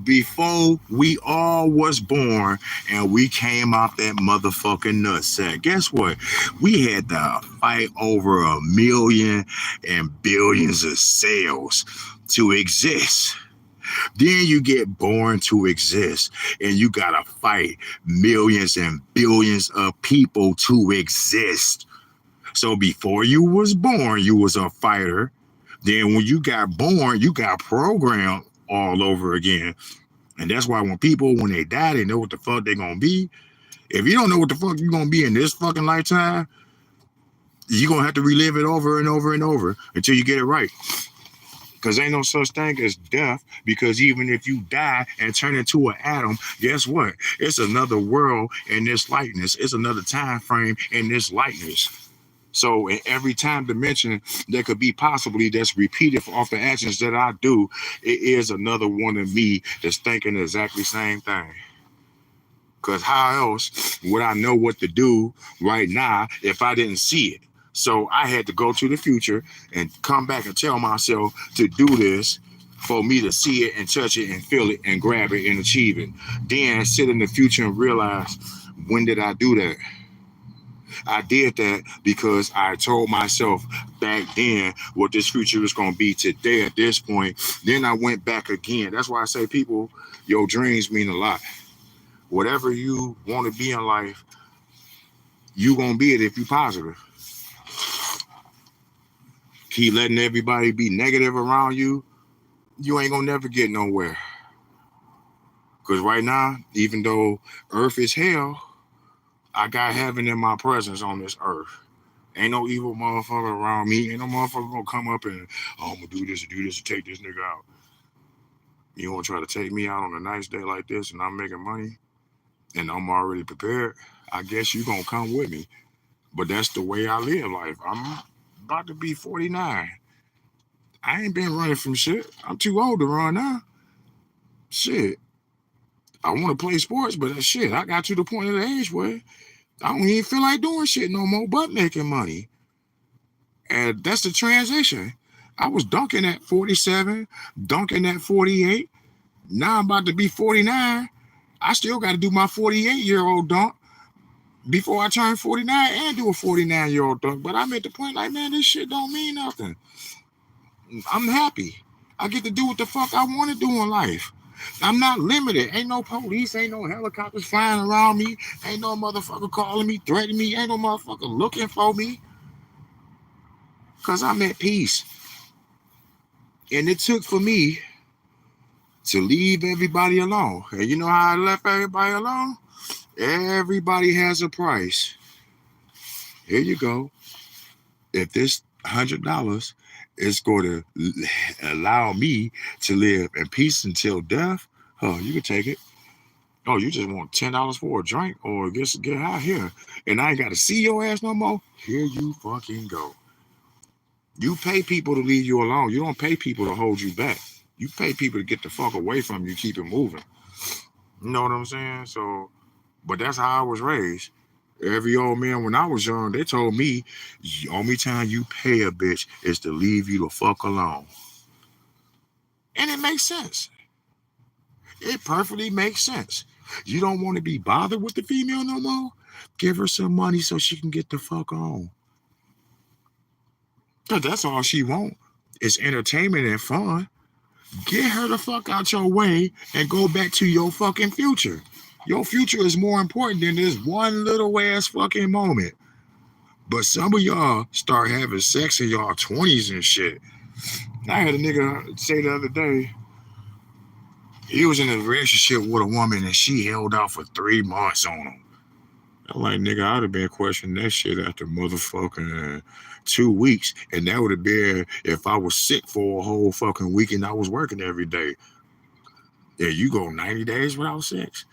Before we all was born and we came out that motherfucking nutsack, guess what? We had to fight over 1 million and billions of cells to exist. Then you get born to exist and you gotta fight millions and billions of people to exist. So before you was born, you was a fighter. Then when you got born, you got programmed all over again. And that's why when they die, they know what the fuck they're gonna be. If you don't know what the fuck you're gonna be in this fucking lifetime, you're gonna have to relive it over and over and over until you get it right. Because ain't no such thing as death, because even if you die and turn into an atom, guess what? It's another world in this likeness. It's another time frame in this likeness. So in every time dimension that could be possibly that's repeated off the actions that I do, it is another one of me that's thinking the exactly same thing. Because how else would I know what to do right now if I didn't see it? So I had to go to the future and come back and tell myself to do this for me to see it and touch it and feel it and grab it and achieve it. Then sit in the future and realize, when did I do that? I did that because I told myself back then what this future was going to be today at this point. Then I went back again. That's why I say, people, your dreams mean a lot. Whatever you want to be in life, you going to be it if you're positive. Keep letting everybody be negative around you, you ain't going to never get nowhere. Because right now, even though earth is hell, I got heaven in my presence on this earth. Ain't no evil motherfucker around me. Ain't no motherfucker gonna come up and, I'm gonna do this and take this nigga out. You wanna try to take me out on a nice day like this and I'm making money and I'm already prepared, I guess you gonna come with me. But that's the way I live life. I'm about to be 49. I ain't been running from shit. I'm too old to run now. Shit. I want to play sports, but shit, I got to the point of the age where I don't even feel like doing shit no more but making money. And that's the transition. I was dunking at 47, dunking at 48. Now I'm about to be 49. I still got to do my 48-year-old dunk before I turn 49 and do a 49-year-old dunk. But I'm at the point like, man, this shit don't mean nothing. I'm happy. I get to do what the fuck I want to do in life. I'm not limited. Ain't no police, ain't no helicopters flying around me, ain't no motherfucker calling me, threatening me, ain't no motherfucker looking for me. Because I'm at peace. And it took for me to leave everybody alone. And you know how I left everybody alone? Everybody has a price. Here you go. If this $100 is going to allow me to live in peace until death, Oh, you can take it. Oh, you just want $10 for a drink or get out here. And I ain't got to see your ass no more. Here you fucking go. You pay people to leave you alone. You don't pay people to hold you back. You pay people to get the fuck away from you, keep it moving. You know what I'm saying? So, but that's how I was raised. Every old man when I was young, they told me, the only time you pay a bitch is to leave you the fuck alone. And it makes sense. It perfectly makes sense. You don't want to be bothered with the female no more? Give her some money so she can get the fuck on. Cause that's all she want. It's entertainment and fun. Get her the fuck out your way and go back to your fucking future. Your future is more important than this one little ass fucking moment. But some of y'all start having sex in y'all 20s and shit. I had a nigga say the other day, he was in a relationship with a woman and she held out for 3 months on him. I'm like, nigga, I'd have been questioning that shit after motherfucking 2 weeks. And that would have been if I was sick for a whole fucking week and I was working every day. Yeah, you go 90 days without sex.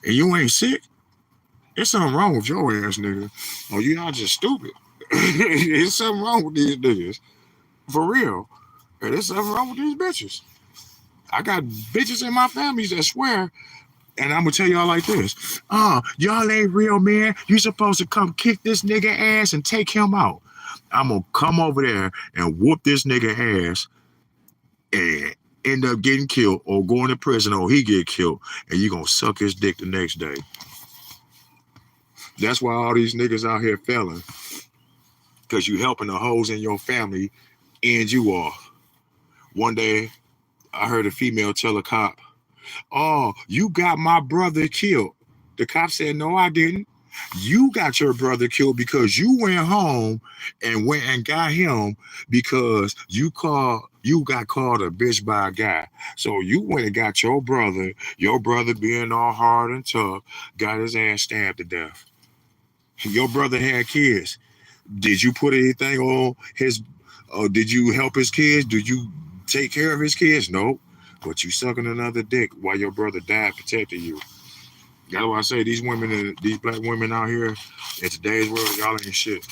And you ain't sick? There's something wrong with your ass, nigga. Oh, you all just stupid. There's something wrong with these niggas. For real. And there's something wrong with these bitches. I got bitches in my families that swear, and I'm gonna tell y'all like this. Y'all ain't real, man. You supposed to come kick this nigga ass and take him out. I'm gonna come over there and whoop this nigga ass and end up getting killed or going to prison or he get killed, and you gonna suck his dick the next day. That's why all these niggas out here failing, because you helping the hoes in your family end you off. One day, I heard a female tell a cop, "Oh, you got my brother killed." The cop said, "No, I didn't. You got your brother killed because you went home and went and got him because you got called a bitch by a guy. So you went and got your brother being all hard and tough, got his ass stabbed to death. Your brother had kids. Did you put anything on his, did you help his kids? Did you take care of his kids? No. But you sucking another dick while your brother died protecting you." That's why I say these women, these black women out here in today's world, y'all ain't shit.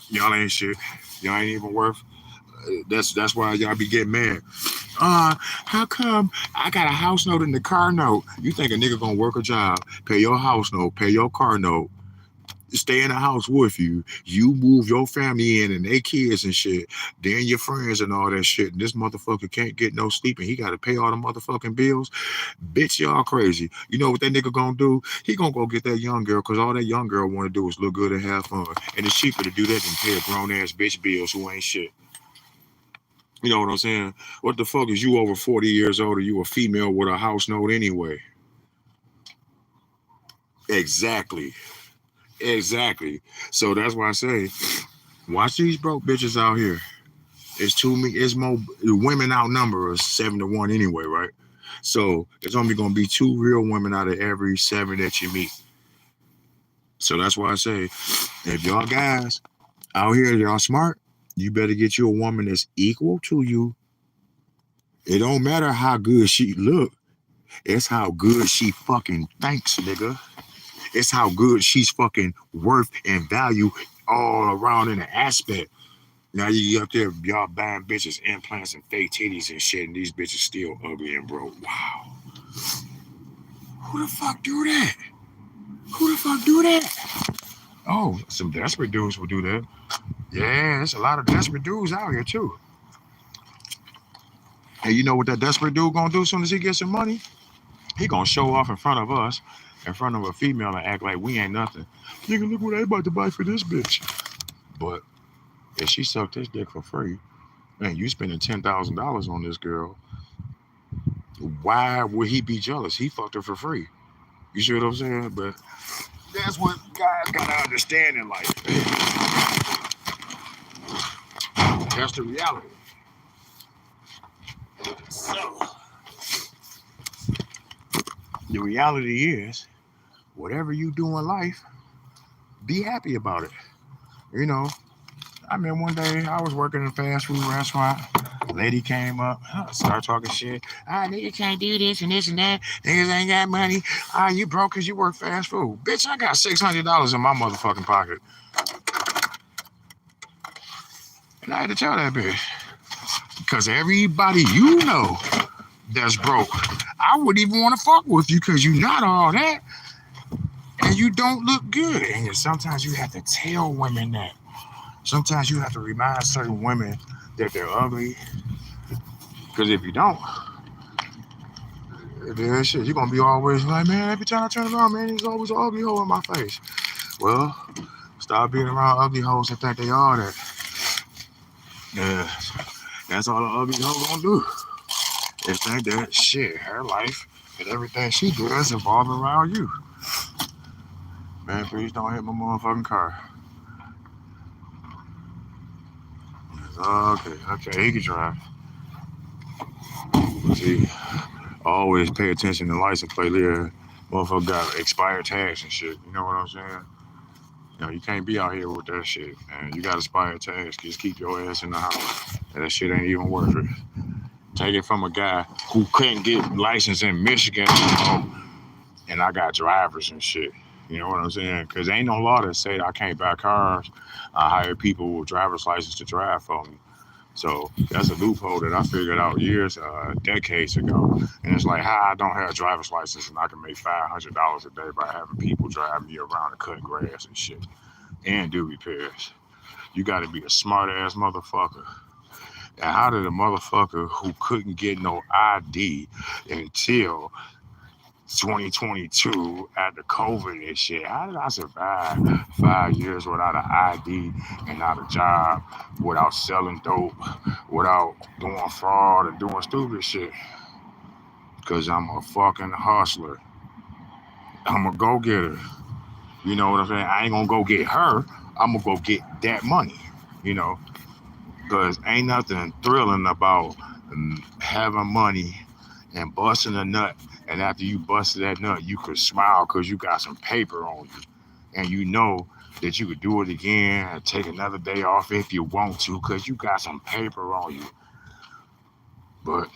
Y'all ain't shit. Y'all ain't even worth. That's why y'all be getting mad. How come I got a house note and the car note? You think a nigga gonna work a job, pay your house note, pay your car note, stay in the house with you, you move your family in and they kids and shit, then your friends and all that shit, and this motherfucker can't get no sleep and he gotta pay all the motherfucking bills? Bitch, y'all crazy. You know what that nigga gonna do? He gonna go get that young girl, because all that young girl wanna do is look good and have fun. And it's cheaper to do that than pay a grown ass bitch bills who ain't shit. You know what I'm saying? What the fuck is you over 40 years old or you a female with a house note anyway? Exactly. So that's why I say, watch these broke bitches out here. It's more women outnumber us 7-1 anyway, right? So there's only gonna be 2 real women out of every 7 that you meet. So that's why I say, if y'all guys out here, y'all smart, you better get you a woman that's equal to you. It don't matter how good she look, it's how good she fucking thinks, nigga. It's how good she's fucking worth and value all around in the aspect. Now you up there, y'all buying bitches implants and fake titties and shit, and these bitches still ugly and broke. Wow. Who the fuck do that? Oh, some desperate dudes will do that. Yeah, there's a lot of desperate dudes out here too. Hey, you know what that desperate dude gonna do as soon as he gets some money? He gonna show off in front of us, in front of a female, and act like we ain't nothing. Nigga, look what I about to buy for this bitch. But if she sucked his dick for free, man, you spending $10,000 on this girl, why would he be jealous? He fucked her for free. You see what I'm saying? But that's what guys gotta understand in life. That's the reality. So the reality is, whatever you do in life, be happy about it. You know, I mean, one day I was working in a fast food restaurant. Lady came up, started talking shit. Nigga can't do this and this and that. Niggas ain't got money. You broke because you work fast food. Bitch, I got $600 in my motherfucking pocket. And I had to tell that bitch. Because everybody you know that's broke, I wouldn't even want to fuck with you because you not all that. And you don't look good. And sometimes you have to tell women that. Sometimes you have to remind certain women that they're ugly. Because if you don't, then shit, you're going to be always like, man, every time I turn around, man, there's always an ugly hole in my face. Well, stop being around ugly hoes that think they are that. Yeah, that's all the ugly hoe gonna do. Is think that shit, her life and everything she does revolve around you. Man, please don't hit my motherfucking car. Okay, he can drive. See, always pay attention to license plate there. Motherfucker got expired tags and shit. You know what I'm saying? You know, you can't be out here with that shit, man. You got expired tags. Just keep your ass in the house. And that shit ain't even worth it. Take it from a guy who couldn't get licensed in Michigan, and I got drivers and shit. You know what I'm saying? Because ain't no law that say I can't buy cars. I hire people with driver's license to drive for me. So that's a loophole that I figured out decades ago. And it's like, how I don't have a driver's license and I can make $500 a day by having people drive me around and cut grass and shit and do repairs. You got to be a smart ass motherfucker. And how did a motherfucker who couldn't get no ID until 2022 after COVID and shit, how did I survive 5 years without an ID and not a job, without selling dope, without doing fraud and doing stupid shit? Because I'm a fucking hustler. I'm a go-getter. You know what I'm saying? I ain't gonna go get her. I'm gonna go get that money, you know? Because ain't nothing thrilling about having money and busting a nut. And after you busted that nut, you could smile because you got some paper on you. And you know that you could do it again and take another day off if you want to because you got some paper on you. But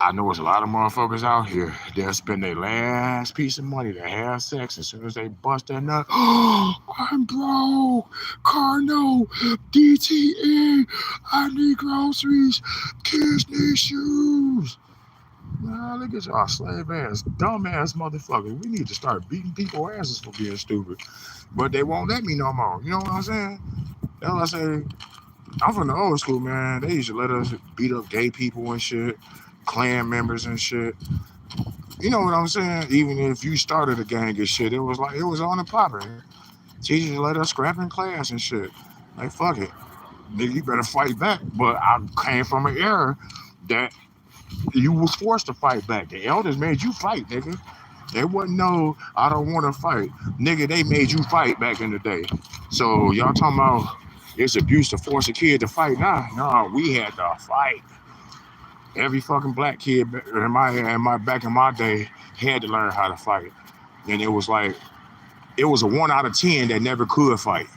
I know there's a lot of motherfuckers out here that spend their last piece of money to have sex. As soon as they bust that nut, I'm broke, car no, DTE, I need groceries, kids need shoes. Nah, look at y'all slave ass, dumb ass motherfuckers. We need to start beating people asses for being stupid. But they won't let me no more. You know what I'm saying? That's what I say. I'm from the old school, man. They used to let us beat up gay people and shit, Klan members and shit. You know what I'm saying? Even if you started a gang and shit, it was on the popping. Teachers let us scrap in class and shit. Like, fuck it. Nigga, you better fight back. But I came from an era that you was forced to fight back. The elders made you fight, nigga. There wasn't no, I don't want to fight. Nigga, they made you fight back in the day. So y'all talking about it's abuse to force a kid to fight now? No, we had to fight. Every fucking black kid in my back in my day had to learn how to fight. And it was like, it was a 1 out of 10 that never could fight.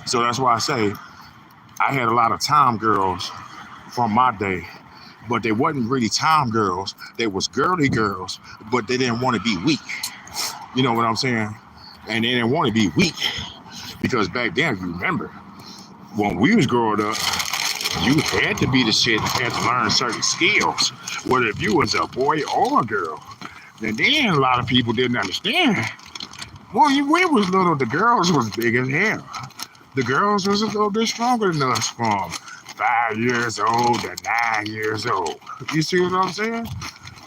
So that's why I say I had a lot of time girls from my day, but they wasn't really time girls. They was girly girls, but they didn't want to be weak. You know what I'm saying? And they didn't want to be weak because back then, if you remember, when we was growing up, you had to be the shit and had to learn certain skills, whether if you was a boy or a girl. And then a lot of people didn't understand. When we was little, the girls was big as hell. The girls was a little bit stronger than us from 5 years old to 9 years old. You see what I'm saying?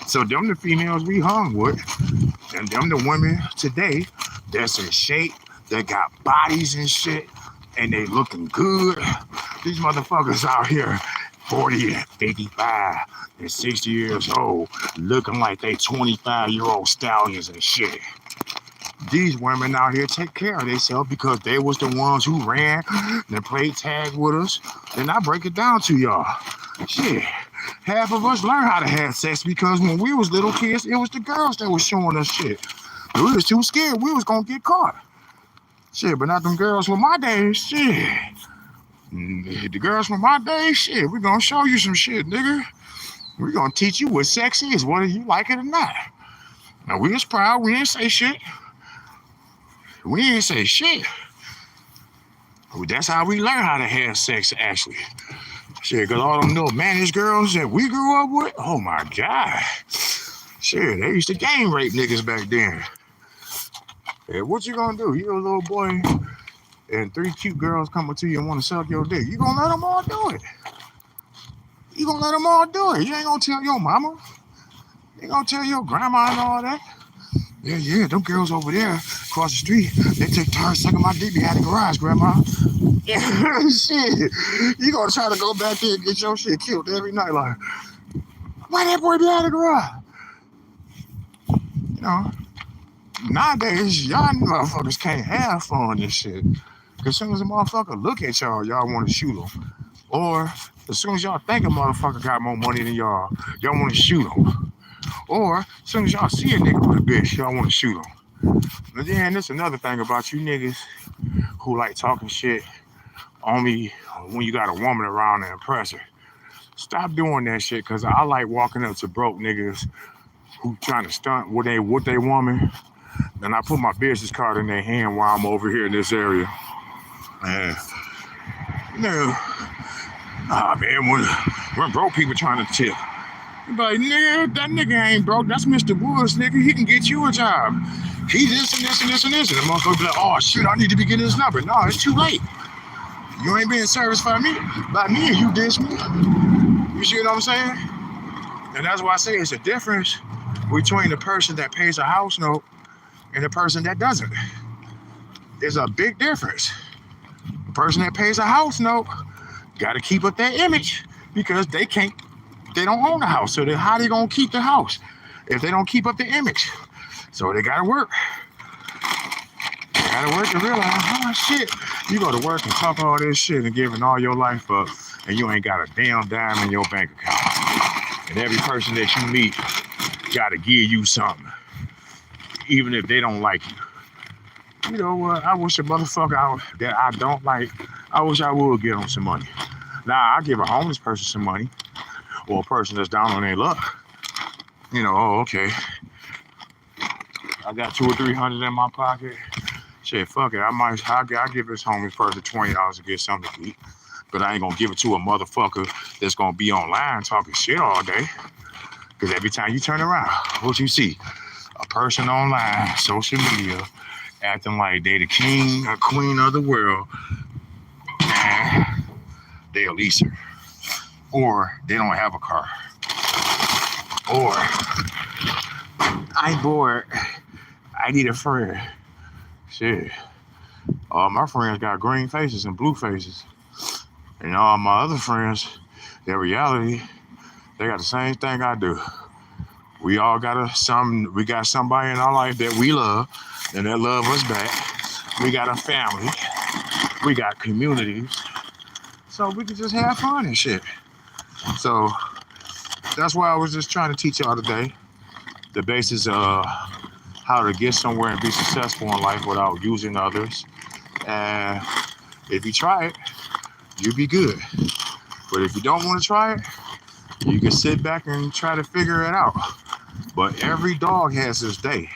So them the females we hung with, and them the women today that's in shape, that got bodies and shit, and they looking good. These motherfuckers out here 40 and 55 and 60 years old, looking like they 25-year-old stallions and shit. These women out here take care of themselves because they was the ones who ran and played tag with us. And I break it down to y'all. Shit, half of us learned how to have sex because when we was little kids, it was the girls that was showing us shit. We was too scared we was gonna get caught. Shit, but not them girls with my days. Shit. The girls from my day, shit, we gonna show you some shit, nigga. We gonna teach you what sex is, whether you like it or not. Now, we was proud. We didn't say shit. We didn't say shit. That's how we learn how to have sex, actually. Shit, because all them little managed girls that we grew up with, oh my God. Shit, they used to gang rape niggas back then. Yeah, what you gonna do? You a little boy and 3 cute girls come up to you and want to suck your dick. You gonna let them all do it. You gonna let them all do it. You ain't gonna tell your mama. You ain't gonna tell your grandma and all that. Yeah, them girls over there across the street, they take turns sucking my dick behind the garage, grandma. Yeah, shit. You gonna try to go back there and get your shit killed every night, like, why that boy behind the garage? You know, nowadays, y'all motherfuckers can't have fun and shit. Because as soon as a motherfucker look at y'all want to shoot them. Or as soon as y'all think a motherfucker got more money than y'all want to shoot them. Or as soon as y'all see a nigga with a bitch, y'all want to shoot him. But then there's another thing about you niggas who like talking shit only when you got a woman around to impress her. Stop doing that shit, because I like walking up to broke niggas who trying to stunt with they woman, and I put my business card in their hand while I'm over here in this area. Man, man, when broke people trying to tip, like, nigga, that nigga ain't broke. That's Mr. Woods, nigga. He can get you a job. He this and this and this and this. And the motherfucker be like, oh shit, I need to be getting his number. No, it's too late. You ain't being serviced by me, and you diss me. You see what I'm saying? And that's why I say it's a difference between the person that pays a house note and the person that doesn't. There's a big difference. The person that pays a house note got to keep up their image because they don't own the house. So then how they gonna keep the house if they don't keep up the image? So they gotta work. They gotta work to realize, oh shit, you go to work and talk all this shit and giving all your life up, and you ain't got a damn dime in your bank account. And every person that you meet gotta give you something, even if they don't like you. You know what? I wish a motherfucker that I don't like, I wish I would give them some money. Now, I give a homeless person some money, or a person that's down on their luck. You know, oh, okay. I got $200 or $300 in my pocket. Shit, fuck it. I'll give this homeless person $20 to get something to eat. But I ain't gonna give it to a motherfucker that's gonna be online talking shit all day. Because every time you turn around, what you see? A person online, social media, acting like they the king or queen of the world. And they a leaser. Or they don't have a car. Or I'm bored. I need a friend. Shit. All my friends got green faces and blue faces. And all my other friends, their reality, they got the same thing I do. We all got somebody in our life that we love and that love us back. We got a family. We got communities. So we can just have fun and shit. So that's why I was just trying to teach y'all today the basis of how to get somewhere and be successful in life without using others. And if you try it, you'll be good. But if you don't want to try it, you can sit back and try to figure it out. But every dog has his day.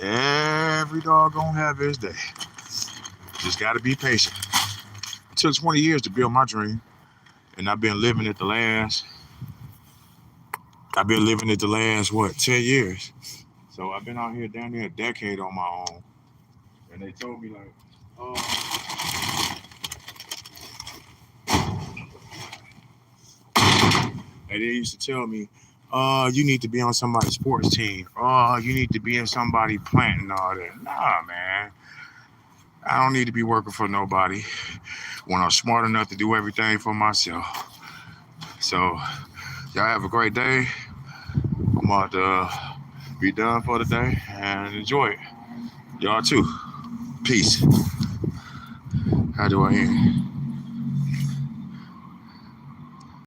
Every dog gonna have his day. Just gotta be patient. It took 20 years to build my dream. And I've been living it the last, 10 years. So I've been out here down there a decade on my own. And they told me like, and they used to tell me, you need to be on somebody's sports team. You need to be in somebody plant and all that. Nah, man. I don't need to be working for nobody when I'm smart enough to do everything for myself. So, y'all have a great day. I'm about to be done for the day and enjoy it. Y'all too. Peace. How do I end?